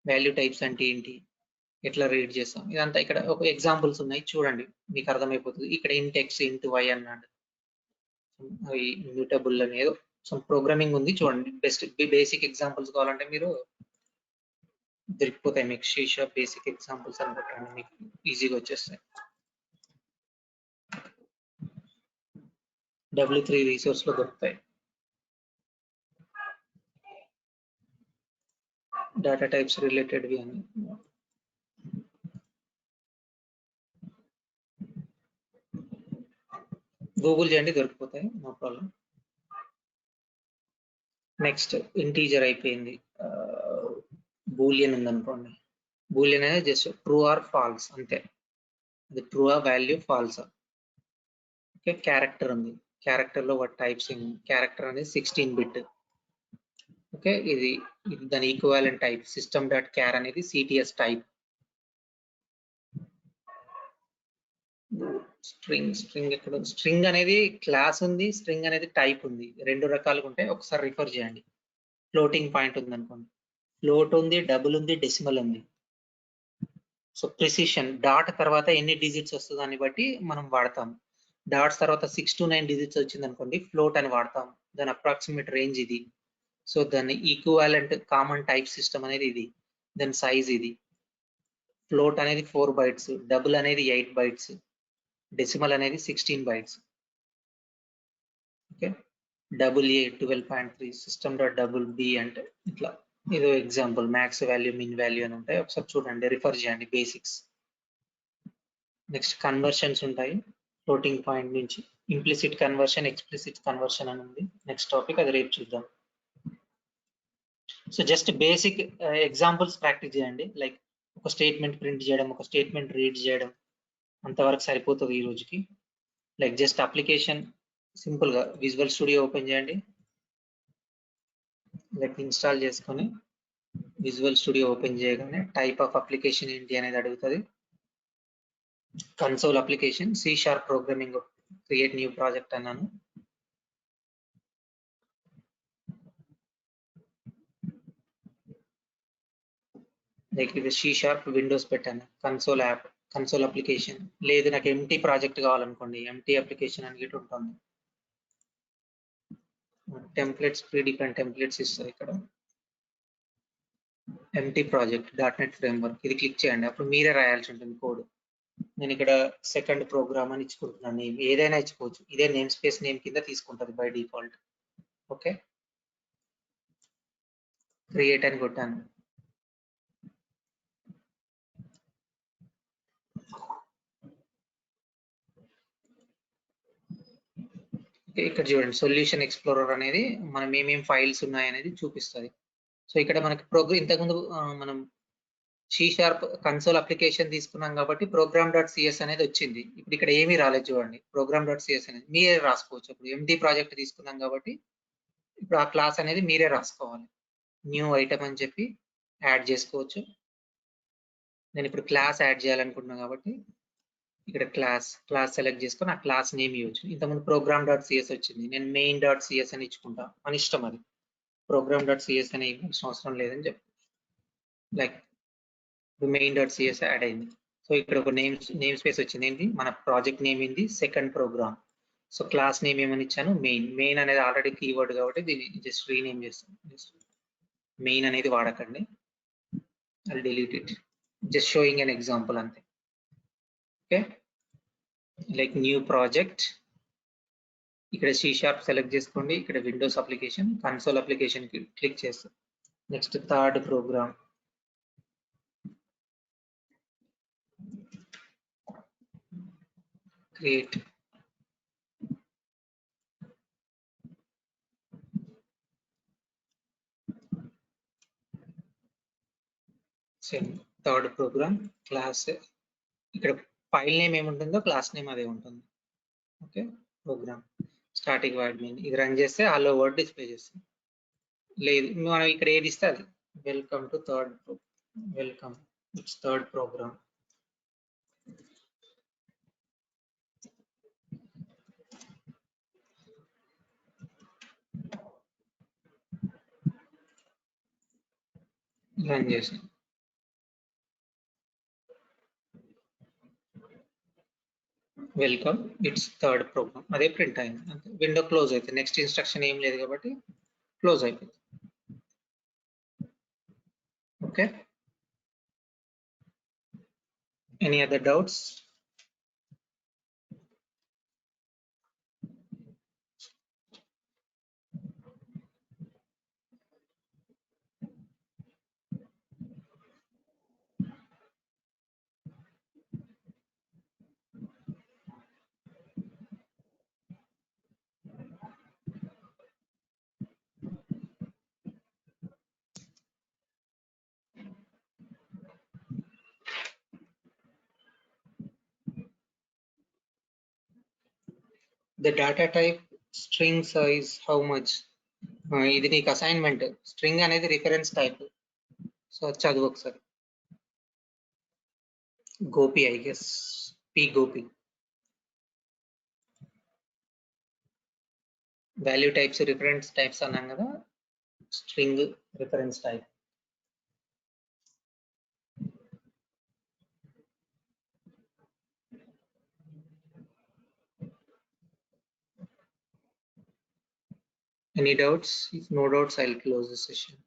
వాల్యూ టైప్స్ అంటే ఏంటి, ఎట్లా రీడ్ చేస్తాం, ఇదంతా ఇక్కడ ఒక ఎగ్జాంపుల్స్ ఉన్నాయి చూడండి, మీకు అర్థమైపోతుంది. ఇక్కడ ఇంట్ ఎక్స్ ఇంటూ వై అన్నాడు, అవి మ్యూటబుల్ అనేది సమ్ ప్రోగ్రామింగ్ ఉంది చూడండి. బేసిక్ ఎగ్జాంపుల్స్ కావాలంటే మీరు దొరికిపోతాయి మీకు. షీషా బేసిక్ ఎగ్జాంపుల్స్ అని పెట్టండి, మీకు ఈజీగా వచ్చేస్తాయి. W3 రిసోర్స్ లో దొరుకుతాయి. డేటా టైప్స్ రిలేటెడ్వి అని. గూగుల్ చేయండి దొరికిపోతాయి, నో ప్రాబ్లం. నెక్స్ట్ ఇంటీజర్ అయిపోయింది. బూలియన్ ఉందనుకోండి, బూలియన్ అనేది జస్ట్ ట్రూ ఆర్ ఫాల్స్ అంతే. అది ట్రూ ఆ వాల్యూ ఫాల్స్. ఓకే, క్యారెక్టర్ ఉంది, క్యారెక్టర్ లో ఒక టైప్స్. క్యారెక్టర్ అనేది 16-bit. ఓకే, ఇది దాని ఈక్వాలెంట్ టైప్. సిస్టమ్ డాట్ క్యార్ అనేది సిటిఎస్ టైప్. స్ట్రింగ్ ఎక్కడ? స్ట్రింగ్ అనేది క్లాస్ ఉంది, స్ట్రింగ్ అనేది టైప్ ఉంది, రెండు రకాలుగా ఉంటాయి. ఒకసారి రిఫర్ చేయండి. ఫ్లోటింగ్ పాయింట్ ఉంది అనుకోండి, ఫ్లోట్ ఉంది, డబుల్ ఉంది, డెసిమల్ ఉంది. సో ప్రిసిషన్, డాట్ తర్వాత ఎన్ని డిజిట్స్ వస్తుందో దాన్ని బట్టి మనం వాడతాం. డాట్స్ తర్వాత 6 to 9 డిజిట్స్ వచ్చింది అనుకోండి, ఫ్లోట్ అని వాడతాం. దాని అప్రాక్సిమేట్ రేంజ్ ఇది. సో దాన్ని ఈక్వాలెంట్ కామన్ టైప్ సిస్టమ్ అనేది ఇది. దాని సైజ్ ఇది. ఫ్లోట్ అనేది 4 bytes, డబుల్ అనేది 8 bytes, డెసిమల్ అనేది 16 bytes. Okay, double A 12.3, system dot double B అంటే ఇట్లా. ఇదో example. Max value, min value అని ఉంటాయి, ఒకసారి చూడండి, రిఫర్ చేయండి బేసిక్స్. నెక్స్ట్ కన్వర్షన్స్ ఉంటాయి. ఫ్లోటింగ్ పాయింట్ నుంచి ఇంప్లిసిట్ కన్వర్షన్, ఎక్స్ప్లిసిట్ కన్వర్షన్ అని ఉంది. నెక్స్ట్ టాపిక్, అది రేపు చూద్దాం. So just basic examples practice చేయండి. లైక్ ఒక స్టేట్మెంట్ ప్రింట్ చేయడం, ఒక స్టేట్మెంట్ రీడ్ చేయడం, అంతవరకు సరిపోతుంది ఈ రోజుకి. లైక్ జస్ట్ అప్లికేషన్ సింపుల్ గా విజువల్ స్టూడియో ఓపెన్ చేయండి, లైక్ ఇన్స్టాల్ చేసుకొని విజువల్ స్టూడియో ఓపెన్ చేయగానే టైప్ ఆఫ్ అప్లికేషన్ ఏంటి అనేది అడుగుతుంది. Console application C# programming create new project అన్నాను. లైక్ ఇది C# విండోస్ పెట్టాను. Console app, console application. లేదు నాకు ఎంటీ ప్రాజెక్ట్ కావాలనుకోండి, ఎంటీ అప్లికేషన్ అని గిట్ట ఉంటుంది. టెంప్లెట్స్, ప్రీ డిఫైన్ టెంప్లెట్స్ ఇస్తారు ఇక్కడ. ఎంటీ ప్రాజెక్ట్ .NET ఫ్రేమ్వర్క్ ఇది క్లిక్ చేయండి. అప్పుడు మీరే రాయాల్సి ఉంటుంది కోడ్. నేను ఇక్కడ సెకండ్ ప్రోగ్రామ్ అని ఇచ్చుకుంటున్నాను. నేమ్ ఏదైనా ఇచ్చుకోవచ్చు. ఇదే నేమ్ స్పేస్ నేమ్ కింద తీసుకుంటుంది బై డిఫాల్ట్. ఓకే, క్రియేట్ అని కొట్టాను. ఇక్కడ చూడండి సొల్యూషన్ ఎక్స్ప్లోరర్ అనేది మనం ఏమేం ఫైల్స్ ఉన్నాయనేది చూపిస్తుంది. సో ఇక్కడ మనకి ప్రోగ్రామ్ ఇంతకుముందు మనం C# కన్సోల్ అప్లికేషన్ తీసుకున్నాం కాబట్టి program.cs అనేది వచ్చింది. ఇప్పుడు ఇక్కడ ఏమీ రాలేదు చూడండి. program.cs అనేది మీరే రాసుకోవచ్చు. ఇప్పుడు MD ప్రాజెక్ట్ తీసుకున్నాం కాబట్టి ఇప్పుడు ఆ క్లాస్ అనేది మీరే రాసుకోవాలి. న్యూ ఐటమ్ అని చెప్పి యాడ్ చేసుకోవచ్చు. నేను ఇప్పుడు క్లాస్ యాడ్ చేయాలనుకుంటున్నాను కాబట్టి ఇక్కడ క్లాస్ సెలెక్ట్ చేసుకొని ఆ క్లాస్ నేమ్ ఇవ్వచ్చు. ఇంతకుముందు program.cs వచ్చింది, నేను main.cs అని ఇచ్చుకుంటా. మన ఇష్టం అది. program.cs అని ఇవ్వాల్సిన అవసరం లేదని చెప్పి లైక్ main.cs యాడ్ అయింది. సో ఇక్కడ ఒక నేమ్ స్పేస్ వచ్చింది. ఏంటి మన ప్రాజెక్ట్ నేమ్ ఏంది, second program. So class name ఏమని ఇచ్చాను, మెయిన్ అనేది ఆల్రెడీ కీవర్డ్ కాబట్టి దీన్ని జస్ట్ రీనేమ్ చేస్తాను. మెయిన్ అనేది వాడకండి, I delete it. Just showing an example అంతే. Okay, like new project. ఇక్కడ C# సెలెక్ట్ చేసుకోండి. ఇక్కడ Windows application, console application click చేస్తాం. Next third program. Create. Same third program class. ఇక్కడ ఫైల్ నేమ్ ఏముంటుందో క్లాస్ నేమ్ అదే ఉంటుంది. Okay, program static void main. ఇది రన్ చేస్తే హలో వర్డ్ డిస్ప్లే చేస్తుంది. లేదు మనం ఇక్కడ ఏది ఇస్తే అది. Welcome to third, welcome it's third program. Run చేసి వెల్కమ్ ఇట్స్ థర్డ్ ప్రోగ్రామ్ అదే ప్రింట్ అయింది. అంతే, విండో క్లోజ్ అవుతుంది. నెక్స్ట్ ఇన్స్ట్రక్షన్ ఏం లేదు కాబట్టి క్లోజ్ అయిపోయింది. Okay, any other doubts? The data type string size how much? ఇది నీకు అసైన్మెంట్. స్ట్రింగ్ అనేది రిఫరెన్స్ టైప్. సో చదువు ఒకసారి. Gopi, I guess P Gopi. Value types reference types అన్నాం కదా, string reference type. Any doubts? If no doubts, I'll close the session.